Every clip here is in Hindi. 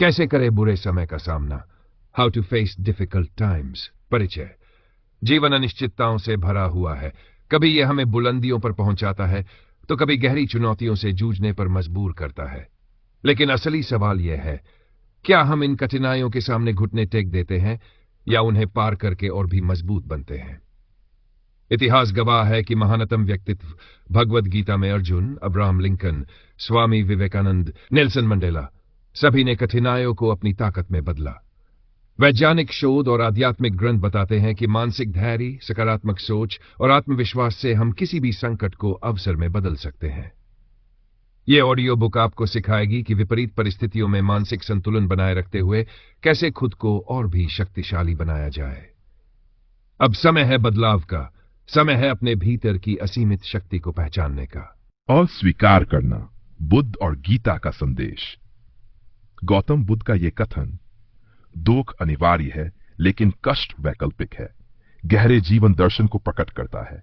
कैसे करें बुरे समय का सामना, how to face difficult times. परिचय। जीवन अनिश्चितताओं से भरा हुआ है। कभी यह हमें बुलंदियों पर पहुंचाता है तो कभी गहरी चुनौतियों से जूझने पर मजबूर करता है। लेकिन असली सवाल यह है, क्या हम इन कठिनाइयों के सामने घुटने टेक देते हैं या उन्हें पार करके और भी मजबूत बनते हैं। इतिहास गवाह है कि महानतम व्यक्तित्व भगवद गीता में Arjun, Abraham Lincoln, Swami Vivekananda, Nelson Mandela सभी ने कठिनाइयों को अपनी ताकत में बदला। वैज्ञानिक शोध और आध्यात्मिक ग्रंथ बताते हैं कि मानसिक धैर्य, सकारात्मक सोच और आत्मविश्वास से हम किसी भी संकट को अवसर में बदल सकते हैं। यह ऑडियो बुक आपको सिखाएगी कि विपरीत परिस्थितियों में मानसिक संतुलन बनाए रखते हुए कैसे खुद को और भी शक्तिशाली बनाया जाए। अब समय है बदलाव का, समय है अपने भीतर की असीमित शक्ति को पहचानने का। और स्वीकार करना, बुद्ध और गीता का संदेश। गौतम बुद्ध का यह कथन, दुख अनिवार्य है लेकिन कष्ट वैकल्पिक है, गहरे जीवन दर्शन को प्रकट करता है।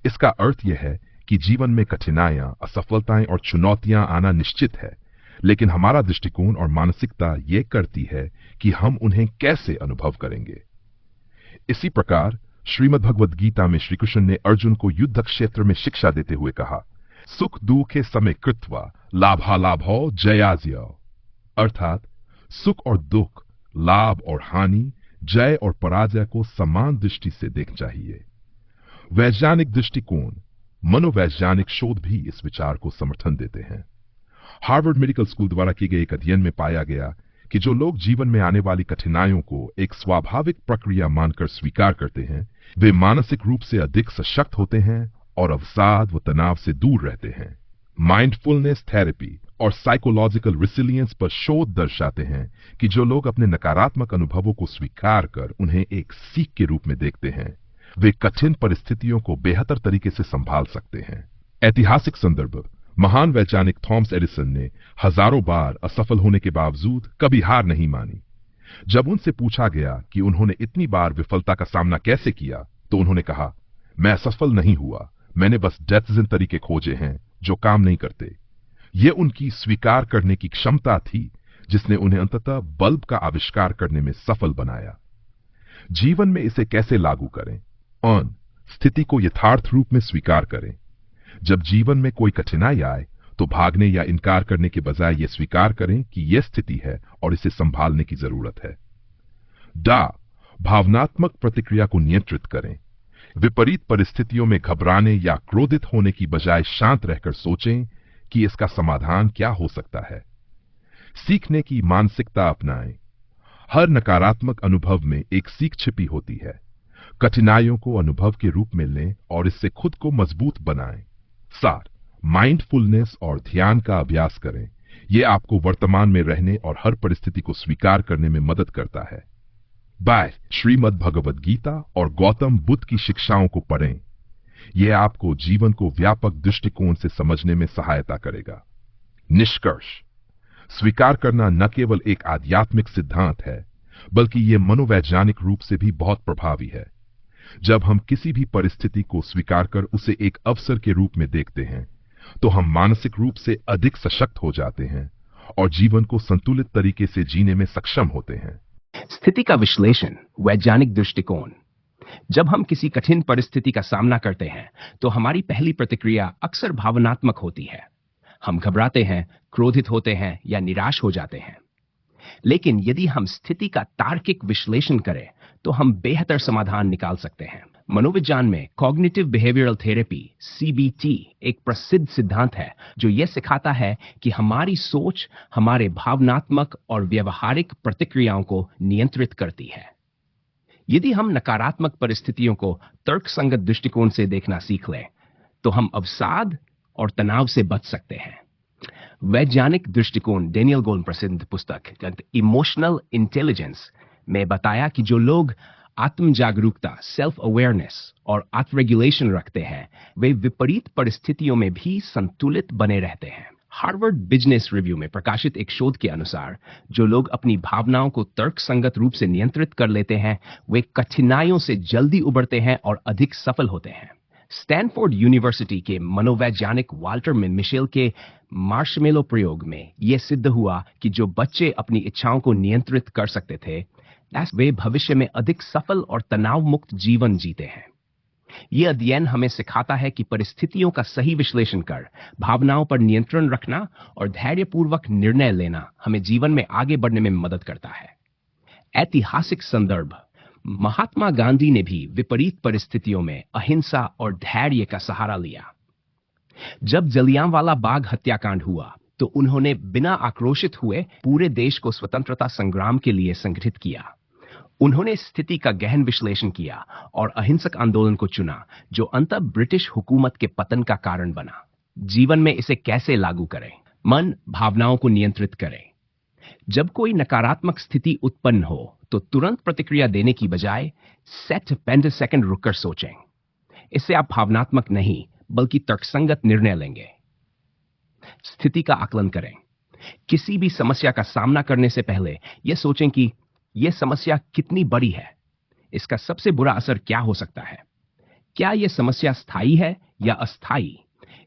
इसका अर्थ यह है कि जीवन में कठिनाइयां, असफलताएं और चुनौतियां आना निश्चित है, लेकिन हमारा दृष्टिकोण और मानसिकता यह करती है कि हम उन्हें कैसे अनुभव करेंगे। इसी प्रकार श्रीमद् भगवद गीता में श्री कृष्ण ने अर्जुन को युद्ध क्षेत्र में शिक्षा देते हुए कहा, सुख दुखे समे कृत्वा लाभालाभो जयाजय, अर्थात सुख और दुख, लाभ और हानि, जय और पराजय को समान दृष्टि से देखना चाहिए। वैज्ञानिक दृष्टिकोण, मनोवैज्ञानिक शोध भी इस विचार को समर्थन देते हैं। हार्वर्ड मेडिकल स्कूल द्वारा किए गए एक अध्ययन में पाया गया कि जो लोग जीवन में आने वाली कठिनाइयों को एक स्वाभाविक प्रक्रिया मानकर स्वीकार करते हैं, वे मानसिक रूप से अधिक सशक्त होते हैं और अवसाद व तनाव से दूर रहते हैं। माइंडफुलनेस थेरेपी और साइकोलॉजिकल रिसिलियंस पर शोध दर्शाते हैं कि जो लोग अपने नकारात्मक अनुभवों को स्वीकार कर उन्हें एक सीख के रूप में देखते हैं, वे कठिन परिस्थितियों को बेहतर तरीके से संभाल सकते हैं। ऐतिहासिक संदर्भ, महान वैज्ञानिक थॉमस एडिसन ने हजारों बार असफल होने के बावजूद कभी हार नहीं मानी। जब उनसे पूछा गया कि उन्होंने इतनी बार विफलता का सामना कैसे किया, तो उन्होंने कहा, मैं असफल नहीं हुआ, मैंने बस डेथ तरीके खोजे हैं जो काम नहीं करते। यह उनकी स्वीकार करने की क्षमता थी जिसने उन्हें अंततः बल्ब का आविष्कार करने में सफल बनाया। जीवन में इसे कैसे लागू करें? स्थिति को यथार्थ रूप में स्वीकार करें। जब जीवन में कोई कठिनाई आए तो भागने या इनकार करने के बजाय यह स्वीकार करें कि यह स्थिति है और इसे संभालने की जरूरत है। भावनात्मक प्रतिक्रिया को नियंत्रित करें। विपरीत परिस्थितियों में घबराने या क्रोधित होने की बजाय शांत रहकर सोचें कि इसका समाधान क्या हो सकता है। सीखने की मानसिकता अपनाएं। हर नकारात्मक अनुभव में एक सीख छिपी होती है। कठिनाइयों को अनुभव के रूप में लें और इससे खुद को मजबूत बनाएं। माइंडफुलनेस और ध्यान का अभ्यास करें। यह आपको वर्तमान में रहने और हर परिस्थिति को स्वीकार करने में मदद करता है। श्रीमद् भगवद गीता और गौतम बुद्ध की शिक्षाओं को पढ़ें। यह आपको जीवन को व्यापक दृष्टिकोण से समझने में सहायता करेगा। निष्कर्ष, स्वीकार करना न केवल एक आध्यात्मिक सिद्धांत है, बल्कि यह मनोवैज्ञानिक रूप से भी बहुत प्रभावी है। जब हम किसी भी परिस्थिति को स्वीकार कर उसे एक अवसर के रूप में देखते हैं, तो हम मानसिक रूप से अधिक सशक्त हो जाते हैं और जीवन को संतुलित तरीके से जीने में सक्षम होते हैं। स्थिति का विश्लेषण, वैज्ञानिक दृष्टिकोण। जब हम किसी कठिन परिस्थिति का सामना करते हैं तो हमारी पहली प्रतिक्रिया अक्सर भावनात्मक होती है। हम घबराते हैं, क्रोधित होते हैं या निराश हो जाते हैं। लेकिन यदि हम स्थिति का तार्किक विश्लेषण करें तो हम बेहतर समाधान निकाल सकते हैं। मनोविज्ञान में कॉग्निटिव बिहेवियरल थेरेपी सीबीटी एक प्रसिद्ध सिद्धांत है जो यह सिखाता है कि हमारी सोच हमारे भावनात्मक और व्यवहारिक प्रतिक्रियाओं को नियंत्रित करती है। यदि हम नकारात्मक परिस्थितियों को तर्कसंगत दृष्टिकोण से देखना सीख लें तो हम अवसाद और तनाव से बच सकते हैं। वैज्ञानिक दृष्टिकोण, डेनियल गोल्मन प्रसिद्ध पुस्तक इमोशनल इंटेलिजेंस में बताया कि जो लोग आत्म जागरूकता, सेल्फ अवेयरनेस और आत्म रेगुलेशन रखते हैं, वे विपरीत परिस्थितियों में भी संतुलित बने रहते हैं। हार्वर्ड बिजनेस रिव्यू में प्रकाशित एक शोध के अनुसार जो लोग अपनी भावनाओं को तर्कसंगत रूप से नियंत्रित कर लेते हैं, वे कठिनाइयों से जल्दी उबरते हैं और अधिक सफल होते हैं। स्टैनफोर्ड यूनिवर्सिटी के मनोवैज्ञानिक वाल्टर मिशेल के मार्शमेलो प्रयोग में यह सिद्ध हुआ कि जो बच्चे अपनी इच्छाओं को नियंत्रित कर सकते थे, वे भविष्य में अधिक सफल और तनाव मुक्त जीवन जीते हैं। यह अध्ययन हमें सिखाता है कि परिस्थितियों का सही विश्लेषण कर भावनाओं पर नियंत्रण रखना और धैर्यपूर्वक निर्णय लेना हमें जीवन में आगे बढ़ने में मदद करता है। ऐतिहासिक संदर्भ: महात्मा गांधी ने भी विपरीत परिस्थितियों में अहिंसा और धैर्य का सहारा लिया। जब जलियांवाला बाग हत्याकांड हुआ तो उन्होंने बिना आक्रोशित हुए पूरे देश को स्वतंत्रता संग्राम के लिए संगठित किया। उन्होंने स्थिति का गहन विश्लेषण किया और अहिंसक आंदोलन को चुना, जो अंततः ब्रिटिश हुकूमत के पतन का कारण बना। जीवन में इसे कैसे लागू करें? मन भावनाओं को नियंत्रित करें। जब कोई नकारात्मक स्थिति उत्पन्न हो तो तुरंत प्रतिक्रिया देने की बजाय सेट पेंटासेकंड रुककर सोचें। इससे आप भावनात्मक नहीं बल्कि तर्कसंगत निर्णय लेंगे। स्थिति का आकलन करें। किसी भी समस्या का सामना करने से पहले यह सोचें कि यह समस्या कितनी बड़ी है, इसका सबसे बुरा असर क्या हो सकता है, क्या यह समस्या स्थायी है या अस्थायी,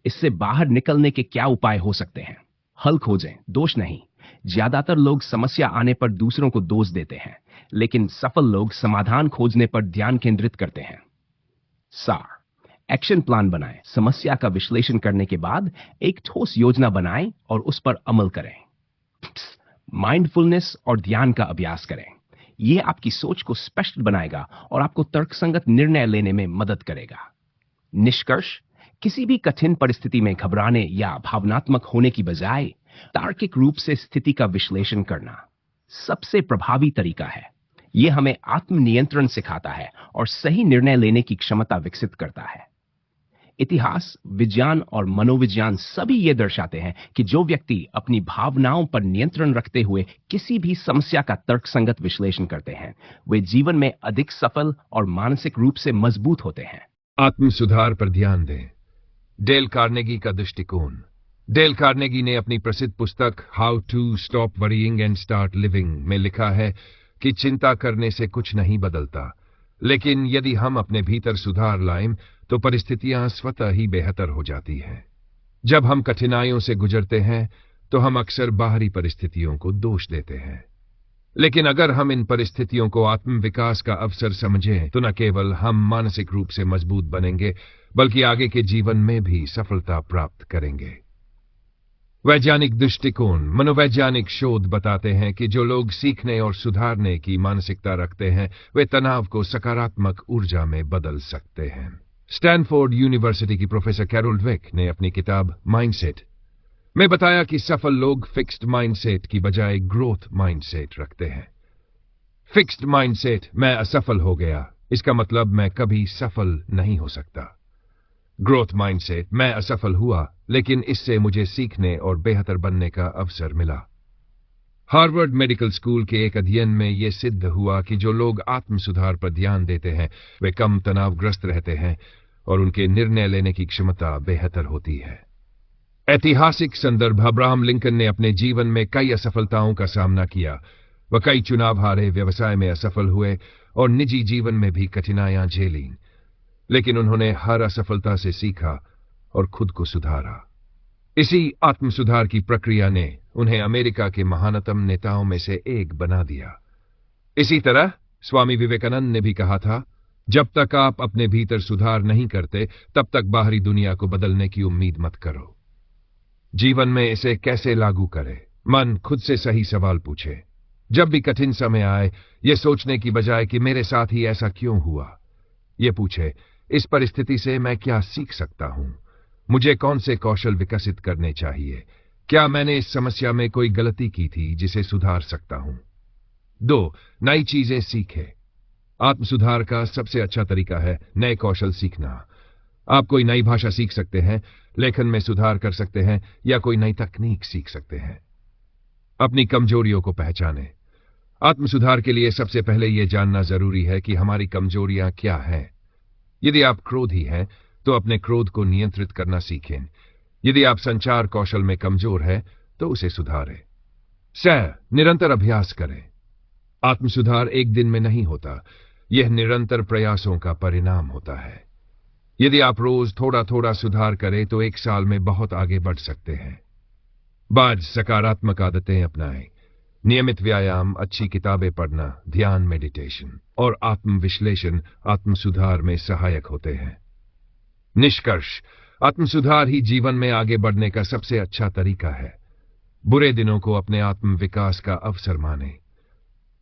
इससे बाहर निकलने के क्या उपाय हो सकते हैं। हल खोजें, दोष नहीं। ज्यादातर लोग समस्या आने पर दूसरों को दोष देते हैं, लेकिन सफल लोग समाधान खोजने पर ध्यान केंद्रित करते हैं। सार: एक्शन प्लान बनाएं। समस्या का विश्लेषण करने के बाद एक ठोस योजना बनाएं और उस पर अमल करें। माइंडफुलनेस और ध्यान का अभ्यास करें। यह आपकी सोच को स्पष्ट बनाएगा और आपको तर्कसंगत निर्णय लेने में मदद करेगा। निष्कर्ष: किसी भी कठिन परिस्थिति में घबराने या भावनात्मक होने की बजाय तार्किक रूप से स्थिति का विश्लेषण करना सबसे प्रभावी तरीका है। यह हमें आत्मनियंत्रण सिखाता है और सही निर्णय लेने की क्षमता विकसित करता है। इतिहास, विज्ञान और मनोविज्ञान सभी ये दर्शाते हैं कि जो व्यक्ति अपनी भावनाओं पर नियंत्रण रखते हुए किसी भी समस्या का तर्कसंगत विश्लेषण करते हैं, वे जीवन में अधिक सफल और मानसिक रूप से मजबूत होते हैं। आत्म सुधार पर ध्यान दें। डेल कार्नेगी का दृष्टिकोण। डेल कार्नेगी ने अपनी प्रसिद्ध पुस्तक how to stop worrying and start living में लिखा है कि चिंता करने से कुछ नहीं बदलता, लेकिन यदि हम अपने भीतर सुधार लाएं तो परिस्थितियां स्वतः ही बेहतर हो जाती हैं। जब हम कठिनाइयों से गुजरते हैं तो हम अक्सर बाहरी परिस्थितियों को दोष देते हैं, लेकिन अगर हम इन परिस्थितियों को आत्म विकास का अवसर समझें तो न केवल हम मानसिक रूप से मजबूत बनेंगे बल्कि आगे के जीवन में भी सफलता प्राप्त करेंगे। वैज्ञानिक दृष्टिकोण। मनोवैज्ञानिक शोध बताते हैं कि जो लोग सीखने और सुधारने की मानसिकता रखते हैं वे तनाव को सकारात्मक ऊर्जा में बदल सकते हैं। स्टैनफोर्ड यूनिवर्सिटी की प्रोफेसर कैरोल ड्वेक ने अपनी किताब माइंडसेट में बताया कि सफल लोग फिक्स्ड माइंडसेट की बजाय ग्रोथ माइंडसेट रखते हैं। फिक्स्ड माइंडसेट, मैं असफल हो गया, इसका मतलब मैं कभी सफल नहीं हो सकता। ग्रोथ माइंडसेट, मैं असफल हुआ लेकिन इससे मुझे सीखने और बेहतर बनने का अवसर मिला। हार्वर्ड मेडिकल स्कूल के एक अध्ययन में यह सिद्ध हुआ कि जो लोग आत्म सुधार पर ध्यान देते हैं वे कम तनावग्रस्त रहते हैं और उनके निर्णय लेने की क्षमता बेहतर होती है। ऐतिहासिक संदर्भ। अब्राहम लिंकन ने अपने जीवन में कई असफलताओं का सामना किया। वह कई चुनाव हारे, व्यवसाय में असफल हुए और निजी जीवन में भी कठिनाइयां झेली, लेकिन उन्होंने हर असफलता से सीखा और खुद को सुधारा। इसी आत्म सुधार की प्रक्रिया ने उन्हें अमेरिका के महानतम नेताओं में से एक बना दिया। इसी तरह स्वामी विवेकानंद ने भी कहा था, जब तक आप अपने भीतर सुधार नहीं करते तब तक बाहरी दुनिया को बदलने की उम्मीद मत करो। जीवन में इसे कैसे लागू करें? मन खुद से सही सवाल पूछे। जब भी कठिन समय आए, यह सोचने की बजाय कि मेरे साथ ही ऐसा क्यों हुआ, यह पूछे, इस परिस्थिति से मैं क्या सीख सकता हूं? मुझे कौन से कौशल विकसित करने चाहिए? क्या मैंने इस समस्या में कोई गलती की थी जिसे सुधार सकता हूं? 2. नई चीजें सीखें। आत्मसुधार का सबसे अच्छा तरीका है नए कौशल सीखना। आप कोई नई भाषा सीख सकते हैं, लेखन में सुधार कर सकते हैं या कोई नई तकनीक सीख सकते हैं। अपनी कमजोरियों को पहचानें। आत्मसुधार के लिए सबसे पहले यह जानना जरूरी है कि हमारी कमजोरियां क्या हैं। यदि आप क्रोधी हैं तो अपने क्रोध को नियंत्रित करना सीखें। यदि आप संचार कौशल में कमजोर हैं तो उसे सुधारें। निरंतर अभ्यास करें। आत्मसुधार एक दिन में नहीं होता, यह निरंतर प्रयासों का परिणाम होता है। यदि आप रोज थोड़ा थोड़ा सुधार करें तो 1 साल में बहुत आगे बढ़ सकते हैं। बाज सकारात्मक आदतें अपनाएं। नियमित व्यायाम, अच्छी किताबें पढ़ना, ध्यान, मेडिटेशन और आत्म विश्लेषण आत्म सुधार में सहायक होते हैं। निष्कर्ष, आत्म सुधार ही जीवन में आगे बढ़ने का सबसे अच्छा तरीका है। बुरे दिनों को अपने आत्म विकास का अवसर मानें।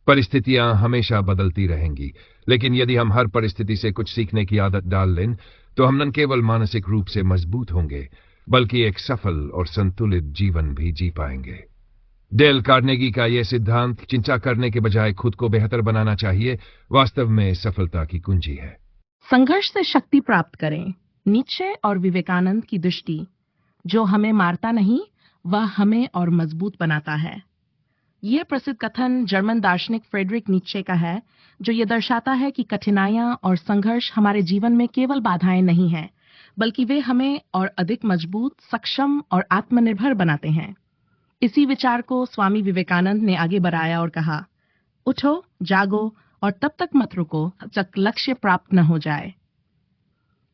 परिस्थितियां हमेशा बदलती रहेंगी, लेकिन यदि हम हर परिस्थिति से कुछ सीखने की आदत डाल लें तो हम न केवल मानसिक रूप से मजबूत होंगे बल्कि एक सफल और संतुलित जीवन भी जी पाएंगे। डेल कार्नेगी का यह सिद्धांत, चिंता करने के बजाय खुद को बेहतर बनाना चाहिए, वास्तव में सफलता की कुंजी है। संघर्ष से शक्ति प्राप्त करें। नीत्शे और विवेकानंद की दृष्टि, जो हमें मारता नहीं वह हमें और मजबूत बनाता है। यह प्रसिद्ध कथन जर्मन दार्शनिक फ्रेडरिक नीत्शे का है, जो यह दर्शाता है कि कठिनाइयां और संघर्ष हमारे जीवन में केवल बाधाएं नहीं हैं, बल्कि वे हमें और अधिक मजबूत, सक्षम और आत्मनिर्भर बनाते हैं। इसी विचार को स्वामी विवेकानंद ने आगे बढ़ाया और कहा, उठो, जागो और तब तक मत रुको जब तक लक्ष्य प्राप्त न हो जाए।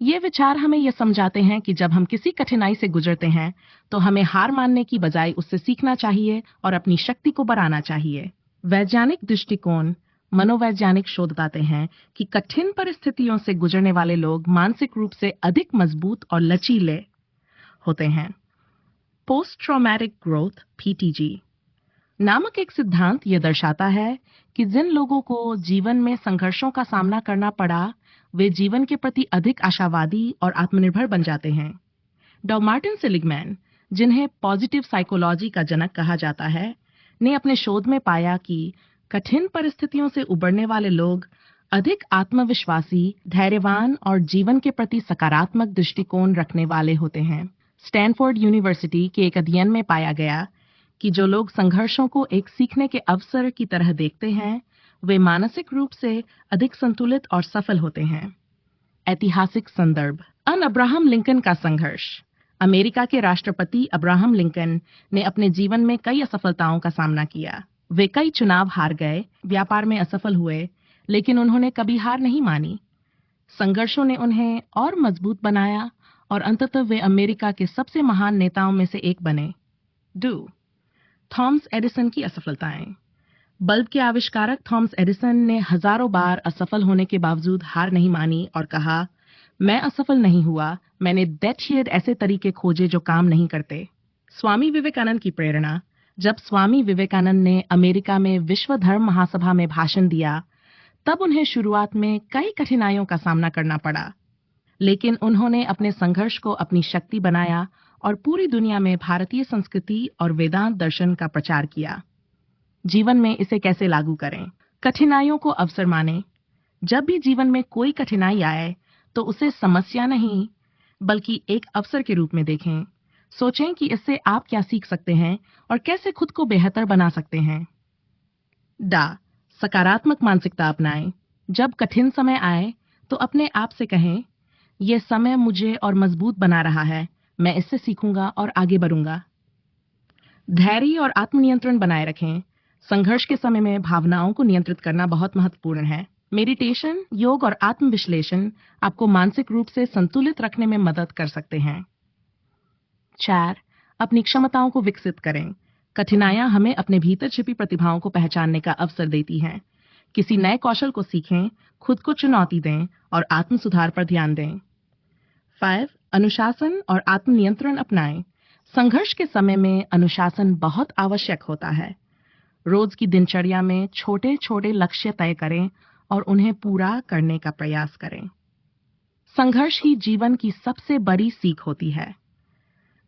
ये विचार हमें यह समझाते हैं कि जब हम किसी कठिनाई से गुजरते हैं तो हमें हार मानने की बजाय उससे सीखना चाहिए और अपनी शक्ति को बढ़ाना चाहिए। वैज्ञानिक दृष्टिकोण, मनोवैज्ञानिक शोध बताते हैं कि कठिन परिस्थितियों से गुजरने वाले लोग मानसिक रूप से अधिक मजबूत और लचीले होते हैं। पोस्ट ट्रॉमेटिक ग्रोथ (PTG) नामक एक सिद्धांत यह दर्शाता है कि जिन लोगों को जीवन में संघर्षों का सामना करना पड़ा, वे जीवन के प्रति अधिक आशावादी और आत्मनिर्भर बन जाते हैं। डॉ. मार्टिन सेलिगमैन, जिन्हें पॉजिटिव साइकोलॉजी का जनक कहा जाता है, ने अपने शोध में पाया कि कठिन परिस्थितियों से उबरने वाले लोग अधिक आत्मविश्वासी, धैर्यवान और जीवन के प्रति सकारात्मक दृष्टिकोण रखने वाले होते हैं। स्टैनफोर्ड यूनिवर्सिटी के एक अध्ययन में पाया गया कि जो लोग संघर्षों को एक सीखने के अवसर की तरह देखते हैं, वे मानसिक रूप से अधिक संतुलित और सफल होते हैं। ऐतिहासिक संदर्भ, अब्राहम लिंकन का संघर्ष। अमेरिका के राष्ट्रपति अब्राहम लिंकन ने अपने जीवन में कई असफलताओं का सामना किया। वे कई चुनाव हार गए, व्यापार में असफल हुए, लेकिन उन्होंने कभी हार नहीं मानी। संघर्षों ने उन्हें और मजबूत बनाया और अंततः वे अमेरिका के सबसे महान नेताओं में से एक बने। थॉमस एडिसन की असफलताएं। बल्ब के आविष्कारक थॉमस एडिसन ने हजारों बार असफल होने के बावजूद हार नहीं मानी और कहा, मैं असफल नहीं हुआ, मैंने डेढ़ ऐसे तरीके खोजे जो काम नहीं करते। स्वामी विवेकानंद की प्रेरणा। जब स्वामी विवेकानंद ने अमेरिका में विश्व धर्म महासभा में भाषण दिया, तब उन्हें शुरुआत में कई कठिनाइयों का सामना करना पड़ा, लेकिन उन्होंने अपने संघर्ष को अपनी शक्ति बनाया और पूरी दुनिया में भारतीय संस्कृति और वेदांत दर्शन का प्रचार किया। जीवन में इसे कैसे लागू करें? कठिनाइयों को अवसर मानें। जब भी जीवन में कोई कठिनाई आए तो उसे समस्या नहीं बल्कि एक अवसर के रूप में देखें। सोचें कि इससे आप क्या सीख सकते हैं और कैसे खुद को बेहतर बना सकते हैं। सकारात्मक मानसिकता अपनाएं। जब कठिन समय आए तो अपने आप से कहें, यह समय मुझे और मजबूत बना रहा है, मैं इससे सीखूंगा और आगे बढ़ूंगा। धैर्य और आत्मनियंत्रण बनाए रखें। संघर्ष के समय में भावनाओं को नियंत्रित करना बहुत महत्वपूर्ण है। मेडिटेशन, योग और आत्मविश्लेषण आपको मानसिक रूप से संतुलित रखने में मदद कर सकते हैं। 4. अपनी क्षमताओं को विकसित करें। कठिनाइयां हमें अपने भीतर छिपी प्रतिभाओं को पहचानने का अवसर देती हैं। किसी नए कौशल को सीखें, खुद को चुनौती दें और आत्म सुधार पर ध्यान दें। 5. अनुशासन और आत्मनियंत्रण अपनाएं। संघर्ष के समय में अनुशासन बहुत आवश्यक होता है। रोज की दिनचर्या में छोटे छोटे लक्ष्य तय करें और उन्हें पूरा करने का प्रयास करें। संघर्ष ही जीवन की सबसे बड़ी सीख होती है।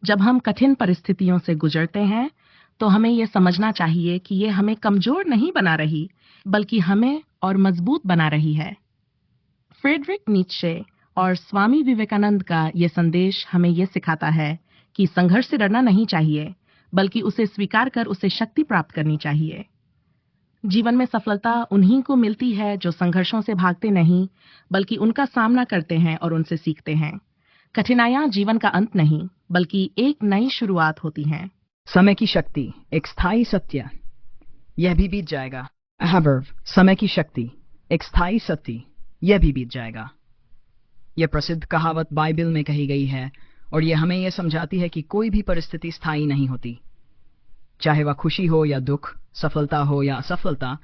जब हम कठिन परिस्थितियों से गुजरते हैं तो हमें यह समझना चाहिए कि यह हमें कमजोर नहीं बना रही, बल्कि हमें और मजबूत बना रही है। फ्रेडरिक नीत्शे और स्वामी विवेकानंद का यह संदेश हमें यह सिखाता है कि संघर्ष से डरना नहीं चाहिए, बल्कि उसे स्वीकार कर उसे शक्ति प्राप्त करनी चाहिए। जीवन में सफलता उन्हीं को मिलती है जो संघर्षों से भागते नहीं, बल्कि उनका सामना करते हैं और उनसे सीखते हैं। कठिनाइयां जीवन का अंत नहीं, बल्कि एक नई शुरुआत होती हैं। समय की शक्ति एक स्थायी सत्य, यह भी बीत जाएगा। समय की शक्ति एक स्थायी सत्य, यह भी बीत जाएगा। यह प्रसिद्ध कहावत बाइबल में कही गई है और यह हमें यह समझाती है कि कोई भी परिस्थिति स्थायी नहीं होती। चाहे वह खुशी हो या दुख, सफलता हो या असफलता,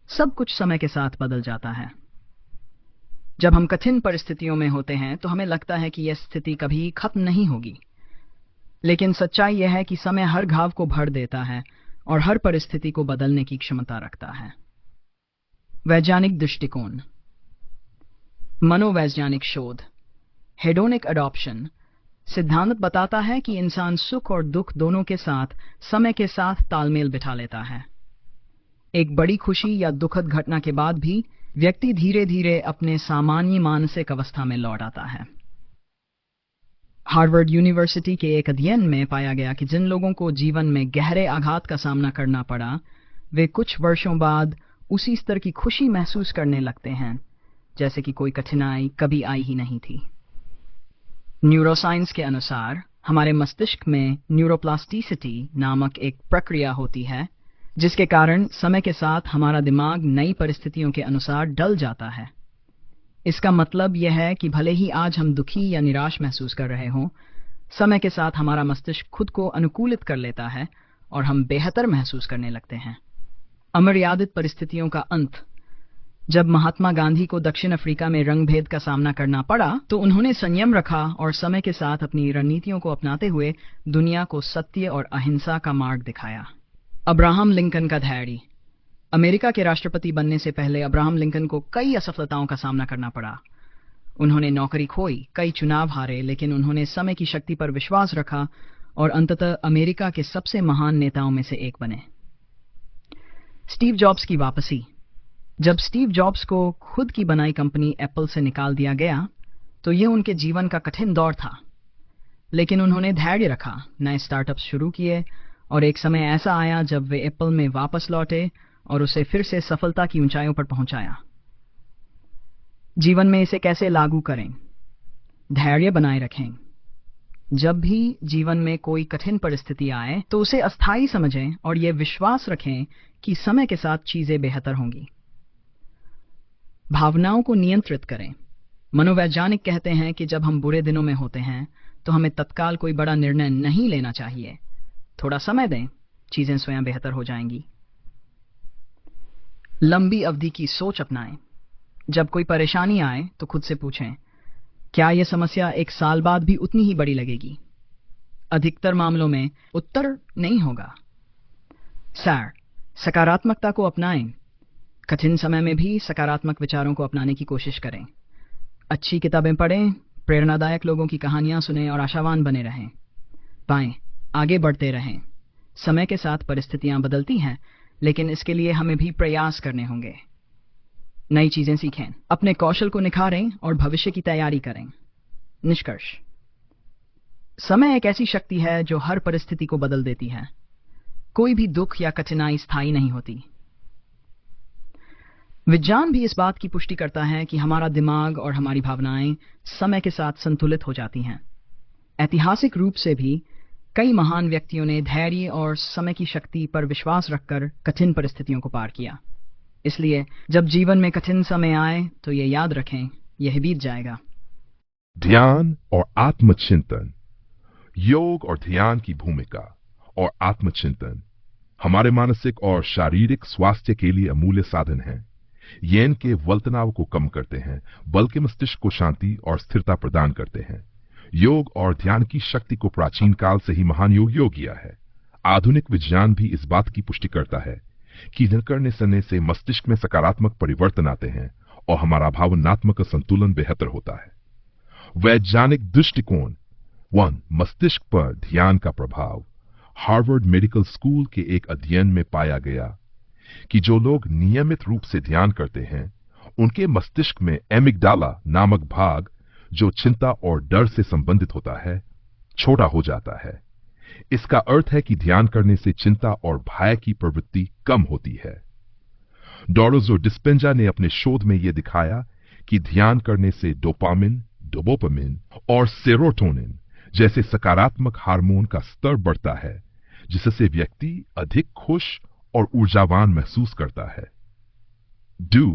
सब कुछ समय के साथ बदल जाता है। जब हम कठिन परिस्थितियों में होते हैं तो हमें लगता है कि यह स्थिति कभी खत्म नहीं होगी, लेकिन सच्चाई यह है कि समय हर घाव को भर देता है और हर परिस्थिति को बदलने की क्षमता रखता है। वैज्ञानिक दृष्टिकोण। मनोवैज्ञानिक शोध हेडोनिक अडॉप्शन सिद्धांत बताता है कि इंसान सुख और दुख दोनों के साथ समय के साथ तालमेल बिठा लेता है। एक बड़ी खुशी या दुखद घटना के बाद भी व्यक्ति धीरे धीरे अपने सामान्य मानसिक अवस्था में लौट आता है। हार्वर्ड यूनिवर्सिटी के एक अध्ययन में पाया गया कि जिन लोगों को जीवन में गहरे आघात का सामना करना पड़ा, वे कुछ वर्षों बाद उसी स्तर की खुशी महसूस करने लगते हैं जैसे कि कोई कठिनाई कभी आई ही नहीं थी। न्यूरोसाइंस के अनुसार हमारे मस्तिष्क में न्यूरोप्लास्टिसिटी नामक एक प्रक्रिया होती है, जिसके कारण समय के साथ हमारा दिमाग नई परिस्थितियों के अनुसार ढल जाता है। इसका मतलब यह है कि भले ही आज हम दुखी या निराश महसूस कर रहे हों, समय के साथ हमारा मस्तिष्क खुद को अनुकूलित कर लेता है और हम बेहतर महसूस करने लगते हैं। अमर्यादित परिस्थितियों का अंत। जब महात्मा गांधी को दक्षिण अफ्रीका में रंगभेद का सामना करना पड़ा तो उन्होंने संयम रखा और समय के साथ अपनी रणनीतियों को अपनाते हुए दुनिया को सत्य और अहिंसा का मार्ग दिखाया। अब्राहम लिंकन का धैर्य। अमेरिका के राष्ट्रपति बनने से पहले अब्राहम लिंकन को कई असफलताओं का सामना करना पड़ा। उन्होंने नौकरी खोई, कई चुनाव हारे, लेकिन उन्होंने समय की शक्ति पर विश्वास रखा और अंततः अमेरिका के सबसे महान नेताओं में से एक बने। स्टीव जॉब्स की वापसी। जब स्टीव जॉब्स को खुद की बनाई कंपनी एप्पल से निकाल दिया गया तो यह उनके जीवन का कठिन दौर था, लेकिन उन्होंने धैर्य रखा, नए स्टार्टअप्स शुरू किए और एक समय ऐसा आया जब वे एप्पल में वापस लौटे और उसे फिर से सफलता की ऊंचाइयों पर पहुंचाया। जीवन में इसे कैसे लागू करें? धैर्य बनाए रखें। जब भी जीवन में कोई कठिन परिस्थिति आए तो उसे अस्थायी समझें और यह विश्वास रखें कि समय के साथ चीजें बेहतर होंगी। भावनाओं को नियंत्रित करें। मनोवैज्ञानिक कहते हैं कि जब हम बुरे दिनों में होते हैं तो हमें तत्काल कोई बड़ा निर्णय नहीं लेना चाहिए। थोड़ा समय दें, चीजें स्वयं बेहतर हो जाएंगी। लंबी अवधि की सोच अपनाएं। जब कोई परेशानी आए तो खुद से पूछें, क्या यह समस्या एक साल बाद भी उतनी ही बड़ी लगेगी? अधिकतर मामलों में उत्तर नहीं होगा। सकारात्मकता को अपनाएं। कठिन समय में भी सकारात्मक विचारों को अपनाने की कोशिश करें। अच्छी किताबें पढ़ें, प्रेरणादायक लोगों की कहानियां सुनें और आशावान बने रहें। आगे बढ़ते रहें। समय के साथ परिस्थितियां बदलती हैं, लेकिन इसके लिए हमें भी प्रयास करने होंगे। नई चीजें सीखें, अपने कौशल को निखारें और भविष्य की तैयारी करें। निष्कर्ष। समय एक ऐसी शक्ति है जो हर परिस्थिति को बदल देती है। कोई भी दुख या कठिनाई स्थायी नहीं होती। विज्ञान भी इस बात की पुष्टि करता है कि हमारा दिमाग और हमारी भावनाएं समय के साथ संतुलित हो जाती हैं। ऐतिहासिक रूप से भी कई महान व्यक्तियों ने धैर्य और समय की शक्ति पर विश्वास रखकर कठिन परिस्थितियों को पार किया। इसलिए जब जीवन में कठिन समय आए तो ये याद रखें, यह बीत जाएगा। ध्यान और आत्मचिंतन। योग और ध्यान की भूमिका और आत्मचिंतन हमारे मानसिक और शारीरिक स्वास्थ्य के लिए अमूल्य साधन हैं। ये इनके वल्तनाव को कम करते हैं, बल्कि मस्तिष्क को शांति और स्थिरता प्रदान करते हैं। योग और ध्यान की शक्ति को प्राचीन काल से ही महान योग किया है। आधुनिक विज्ञान भी इस बात की पुष्टि करता है कि इन्हें करने से मस्तिष्क में सकारात्मक परिवर्तन आते हैं और हमारा भावनात्मक संतुलन बेहतर होता है। वैज्ञानिक दृष्टिकोण। 1. मस्तिष्क पर ध्यान का प्रभाव। हार्वर्ड मेडिकल स्कूल के एक अध्ययन में पाया गया कि जो लोग नियमित रूप से ध्यान करते हैं उनके मस्तिष्क में एमिगडाला नामक भाग, जो चिंता और डर से संबंधित होता है, छोटा हो जाता है। इसका अर्थ है कि ध्यान करने से चिंता और भय की प्रवृत्ति कम होती है। डोरोजो डिस्पेंजा ने अपने शोध में यह दिखाया कि ध्यान करने से डोपामिन, डोपामिन और सेरोटोनिन जैसे सकारात्मक हार्मोन का स्तर बढ़ता है, जिससे व्यक्ति अधिक खुश और ऊर्जावान महसूस करता है। 2.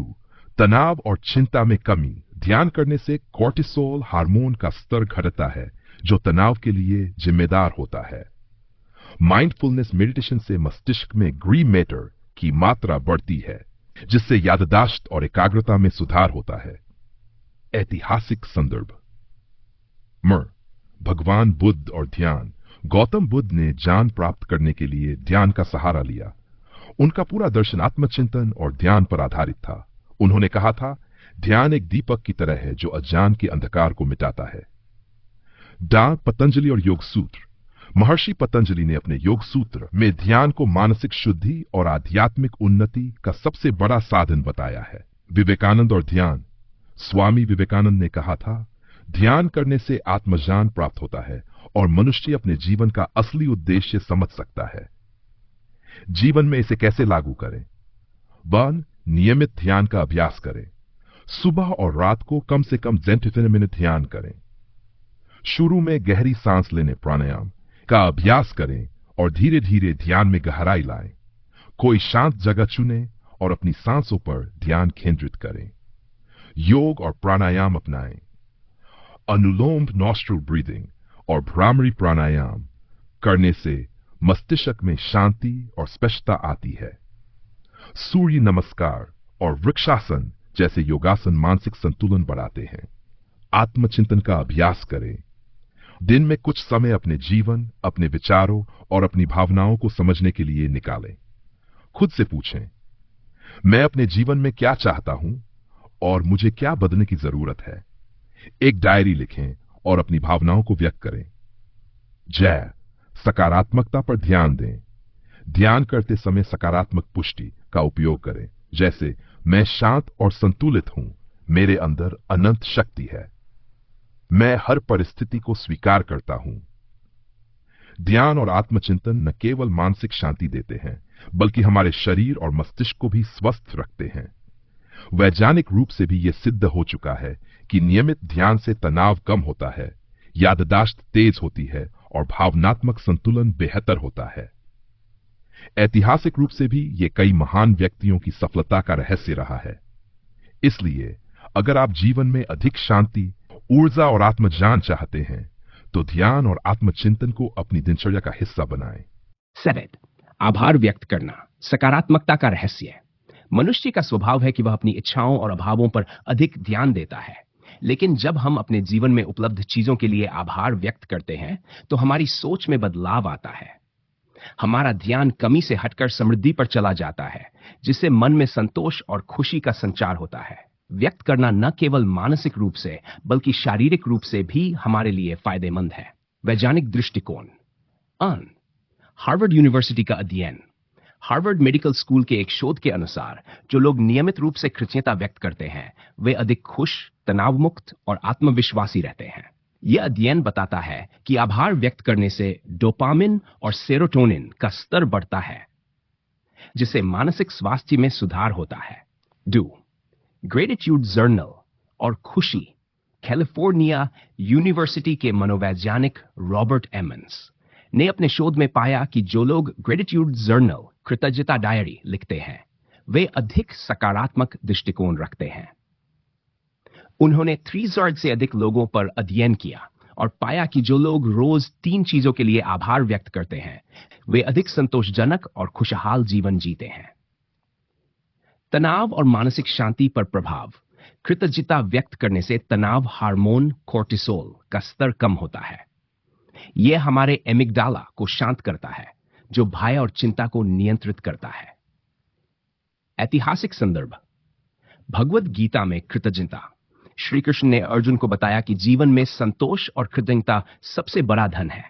तनाव और चिंता में कमी। ध्यान करने से कॉर्टिसोल हार्मोन का स्तर घटता है जो तनाव के लिए जिम्मेदार होता है। माइंडफुलनेस मेडिटेशन से मस्तिष्क में ग्रे मैटर की मात्रा बढ़ती है जिससे याददाश्त और एकाग्रता में सुधार होता है। ऐतिहासिक संदर्भ। भगवान बुद्ध और ध्यान। गौतम बुद्ध ने ज्ञान प्राप्त करने के लिए ध्यान का सहारा लिया। उनका पूरा दर्शन आत्मचिंतन और ध्यान पर आधारित था। उन्होंने कहा था, ध्यान एक दीपक की तरह है जो अज्ञान के अंधकार को मिटाता है। पतंजलि और योग सूत्र। महर्षि पतंजलि ने अपने योग सूत्र में ध्यान को मानसिक शुद्धि और आध्यात्मिक उन्नति का सबसे बड़ा साधन बताया है। विवेकानंद और ध्यान। स्वामी विवेकानंद ने कहा था, ध्यान करने से आत्मज्ञान प्राप्त होता है और मनुष्य अपने जीवन का असली उद्देश्य समझ सकता है। जीवन में इसे कैसे लागू करें? 1. नियमित ध्यान का अभ्यास करें। सुबह और रात को कम से कम 10 मिनट ध्यान करें। शुरू में गहरी सांस लेने प्राणायाम का अभ्यास करें और धीरे धीरे ध्यान में गहराई लाएं। कोई शांत जगह चुनें और अपनी सांसों पर ध्यान केंद्रित करें। योग और प्राणायाम अपनाएं। अनुलोम नॉस्ट्रल ब्रीदिंग और भ्रामरी प्राणायाम करने से मस्तिष्क में शांति और स्पष्टता आती है। सूर्य नमस्कार और वृक्षासन जैसे योगासन मानसिक संतुलन बढ़ाते हैं। आत्मचिंतन का अभ्यास करें। दिन में कुछ समय अपने जीवन, अपने विचारों और अपनी भावनाओं को समझने के लिए निकालें। खुद से पूछें, मैं अपने जीवन में क्या चाहता हूं और मुझे क्या बदलने की जरूरत है। एक डायरी लिखें और अपनी भावनाओं को व्यक्त करें। सकारात्मकता पर ध्यान दें। ध्यान करते समय सकारात्मक पुष्टि का उपयोग करें, जैसे मैं शांत और संतुलित हूं, मेरे अंदर अनंत शक्ति है, मैं हर परिस्थिति को स्वीकार करता हूं। ध्यान और आत्मचिंतन न केवल मानसिक शांति देते हैं बल्कि हमारे शरीर और मस्तिष्क को भी स्वस्थ रखते हैं। वैज्ञानिक रूप से भी यह सिद्ध हो चुका है कि नियमित ध्यान से तनाव कम होता है, याददाश्त तेज होती है और भावनात्मक संतुलन बेहतर होता है। ऐतिहासिक रूप से भी ये कई महान व्यक्तियों की सफलता का रहस्य रहा है। इसलिए अगर आप जीवन में अधिक शांति, ऊर्जा और आत्मज्ञान चाहते हैं तो ध्यान और आत्मचिंतन को अपनी दिनचर्या का हिस्सा बनाएं। 7. आभार व्यक्त करना, सकारात्मकता का रहस्य। मनुष्य का स्वभाव है कि वह अपनी इच्छाओं और अभावों पर अधिक ध्यान देता है, लेकिन जब हम अपने जीवन में उपलब्ध चीजों के लिए आभार व्यक्त करते हैं तो हमारी सोच में बदलाव आता है। हमारा ध्यान कमी से हटकर समृद्धि पर चला जाता है, जिससे मन में संतोष और खुशी का संचार होता है। व्यक्त करना न केवल मानसिक रूप से बल्कि शारीरिक रूप से भी हमारे लिए फायदेमंद है। वैज्ञानिक दृष्टिकोण। हार्वर्ड यूनिवर्सिटी का अध्ययन। हार्वर्ड मेडिकल स्कूल के एक शोध के अनुसार जो लोग नियमित रूप से कृतज्ञता व्यक्त करते हैं वे अधिक खुश, तनाव मुक्त और आत्मविश्वासी रहते हैं। यह अध्ययन बताता है कि आभार व्यक्त करने से डोपामिन और सेरोटोनिन का स्तर बढ़ता है, जिससे मानसिक स्वास्थ्य में सुधार होता है। ग्रेटिट्यूड जर्नल और खुशी। कैलिफोर्निया यूनिवर्सिटी के मनोवैज्ञानिक रॉबर्ट एमंस ने अपने शोध में पाया कि जो लोग ग्रेटिट्यूड जर्नल, कृतज्ञता डायरी लिखते हैं वे अधिक सकारात्मक दृष्टिकोण रखते हैं। उन्होंने 300 से अधिक लोगों पर अध्ययन किया और पाया कि जो लोग रोज 3 चीजों के लिए आभार व्यक्त करते हैं वे अधिक संतोषजनक और खुशहाल जीवन जीते हैं। तनाव और मानसिक शांति पर प्रभाव। कृतज्ञता व्यक्त करने से तनाव हार्मोन कॉर्टिसोल का स्तर कम होता है। यह हमारे एमिगडाला को शांत करता है, जो भय और चिंता को नियंत्रित करता है। ऐतिहासिक संदर्भ। भगवद गीता में कृतज्ञता। श्री कृष्ण ने अर्जुन को बताया कि जीवन में संतोष और कृतज्ञता सबसे बड़ा धन है।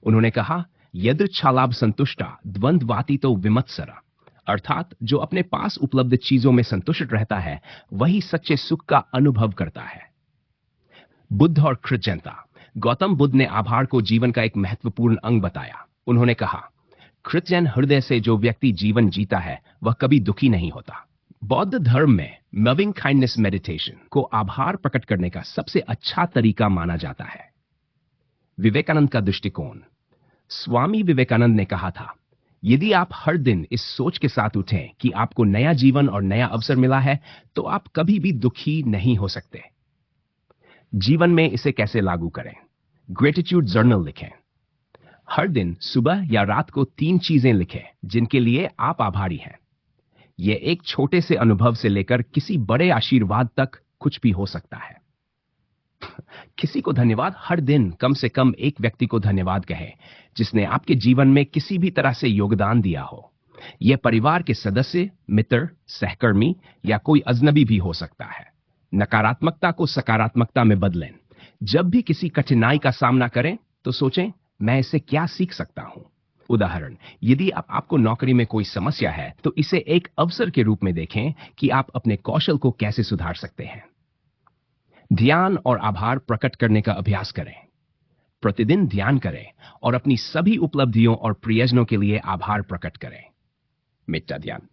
उन्होंने कहा, यदृच्छालाभ संतुष्टा द्वंद्वाती तो विमत्सरा, अर्थात जो अपने पास उपलब्ध चीजों में संतुष्ट रहता है वही सच्चे सुख का अनुभव करता है। बुद्ध और कृतज्ञता। गौतम बुद्ध ने आभार को जीवन का एक महत्वपूर्ण अंग बताया। उन्होंने कहा, कृतज्ञ हृदय से जो व्यक्ति जीवन जीता है वह कभी दुखी नहीं होता। बौद्ध धर्म में लविंग काइंडनेस मेडिटेशन को आभार प्रकट करने का सबसे अच्छा तरीका माना जाता है। विवेकानंद का दृष्टिकोण। स्वामी विवेकानंद ने कहा था, यदि आप हर दिन इस सोच के साथ उठें कि आपको नया जीवन और नया अवसर मिला है तो आप कभी भी दुखी नहीं हो सकते। जीवन में इसे कैसे लागू करें? ग्रेटिट्यूड जर्नल लिखें। हर दिन सुबह या रात को 3 चीजें लिखें जिनके लिए आप आभारी हैं। यह एक छोटे से अनुभव से लेकर किसी बड़े आशीर्वाद तक कुछ भी हो सकता है। किसी को धन्यवाद। हर दिन कम से कम एक व्यक्ति को धन्यवाद कहें जिसने आपके जीवन में किसी भी तरह से योगदान दिया हो। यह परिवार के सदस्य, मित्र, सहकर्मी या कोई अजनबी भी हो सकता है। नकारात्मकता को सकारात्मकता में बदलें। जब भी किसी कठिनाई का सामना करें तो सोचें, मैं इससे क्या सीख सकता हूं। उदाहरण, यदि आपको नौकरी में कोई समस्या है तो इसे एक अवसर के रूप में देखें कि आप अपने कौशल को कैसे सुधार सकते हैं। ध्यान और आभार प्रकट करने का अभ्यास करें। प्रतिदिन ध्यान करें और अपनी सभी उपलब्धियों और प्रियजनों के लिए आभार प्रकट करें। मेट्टा ध्यान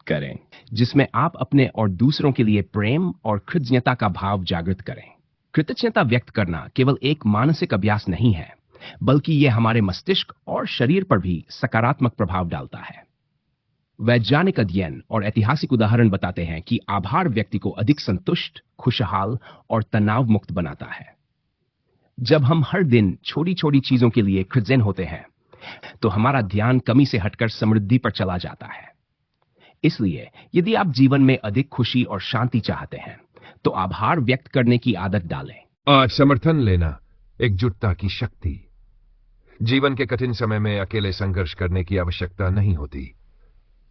करें जिसमें आप अपने और दूसरों के लिए प्रेम और कृतज्ञता का भाव जागृत करें। कृतज्ञता व्यक्त करना केवल एक मानसिक अभ्यास नहीं है, बल्कि यह हमारे मस्तिष्क और शरीर पर भी सकारात्मक प्रभाव डालता है। वैज्ञानिक अध्ययन और ऐतिहासिक उदाहरण बताते हैं कि आभार व्यक्ति को अधिक संतुष्ट, खुशहाल और तनाव मुक्त बनाता है। जब हम हर दिन छोटी छोटी चीजों के लिए कृतज्ञ होते हैं तो हमारा ध्यान कमी से हटकर समृद्धि पर चला जाता है। इसलिए यदि आप जीवन में अधिक खुशी और शांति चाहते हैं तो आभार व्यक्त करने की आदत डालें। आज समर्थन लेना, एकजुटता की शक्ति। जीवन के कठिन समय में अकेले संघर्ष करने की आवश्यकता नहीं होती।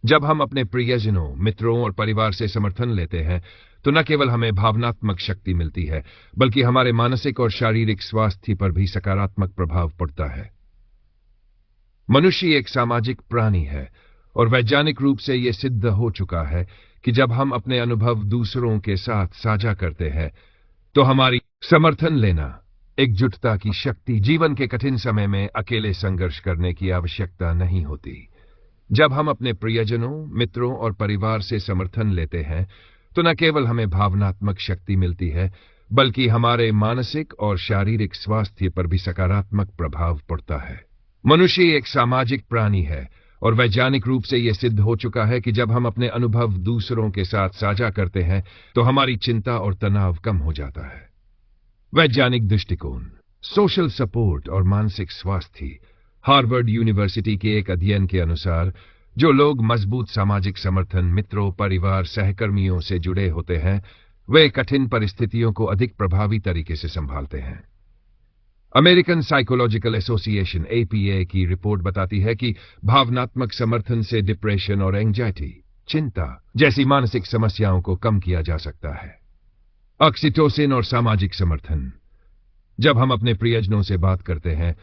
जब हम अपने प्रियजनों, मित्रों और परिवार से समर्थन लेते हैं तो न केवल हमें भावनात्मक शक्ति मिलती है, बल्कि हमारे मानसिक और शारीरिक स्वास्थ्य पर भी सकारात्मक प्रभाव पड़ता है। मनुष्य एक सामाजिक प्राणी है और वैज्ञानिक रूप से यह सिद्ध हो चुका है कि जब हम अपने अनुभव दूसरों के साथ साझा करते हैं तो हमारी समर्थन लेना, एकजुटता की शक्ति। जीवन के कठिन समय में अकेले संघर्ष करने की आवश्यकता नहीं होती। जब हम अपने प्रियजनों, मित्रों और परिवार से समर्थन लेते हैं तो न केवल हमें भावनात्मक शक्ति मिलती है, बल्कि हमारे मानसिक और शारीरिक स्वास्थ्य पर भी सकारात्मक प्रभाव पड़ता है। मनुष्य एक सामाजिक प्राणी है और वैज्ञानिक रूप से यह सिद्ध हो चुका है कि जब हम अपने अनुभव दूसरों के साथ साझा करते हैं तो हमारी चिंता और तनाव कम हो जाता है। वैज्ञानिक दृष्टिकोण, सोशल सपोर्ट और मानसिक स्वास्थ्य। हार्वर्ड यूनिवर्सिटी के एक अध्ययन के अनुसार जो लोग मजबूत सामाजिक समर्थन, मित्रों, परिवार, सहकर्मियों से जुड़े होते हैं वे कठिन परिस्थितियों को अधिक प्रभावी तरीके से संभालते हैं। अमेरिकन साइकोलॉजिकल एसोसिएशन APA की रिपोर्ट बताती है कि भावनात्मक समर्थन से डिप्रेशन और एंजाइटी, चिंता जैसी मानसिक समस्याओं को कम किया जा सकता है। ऑक्सीटोसिन और सामाजिक समर्थन। जब हम अपने प्रियजनों से बात करते हैं,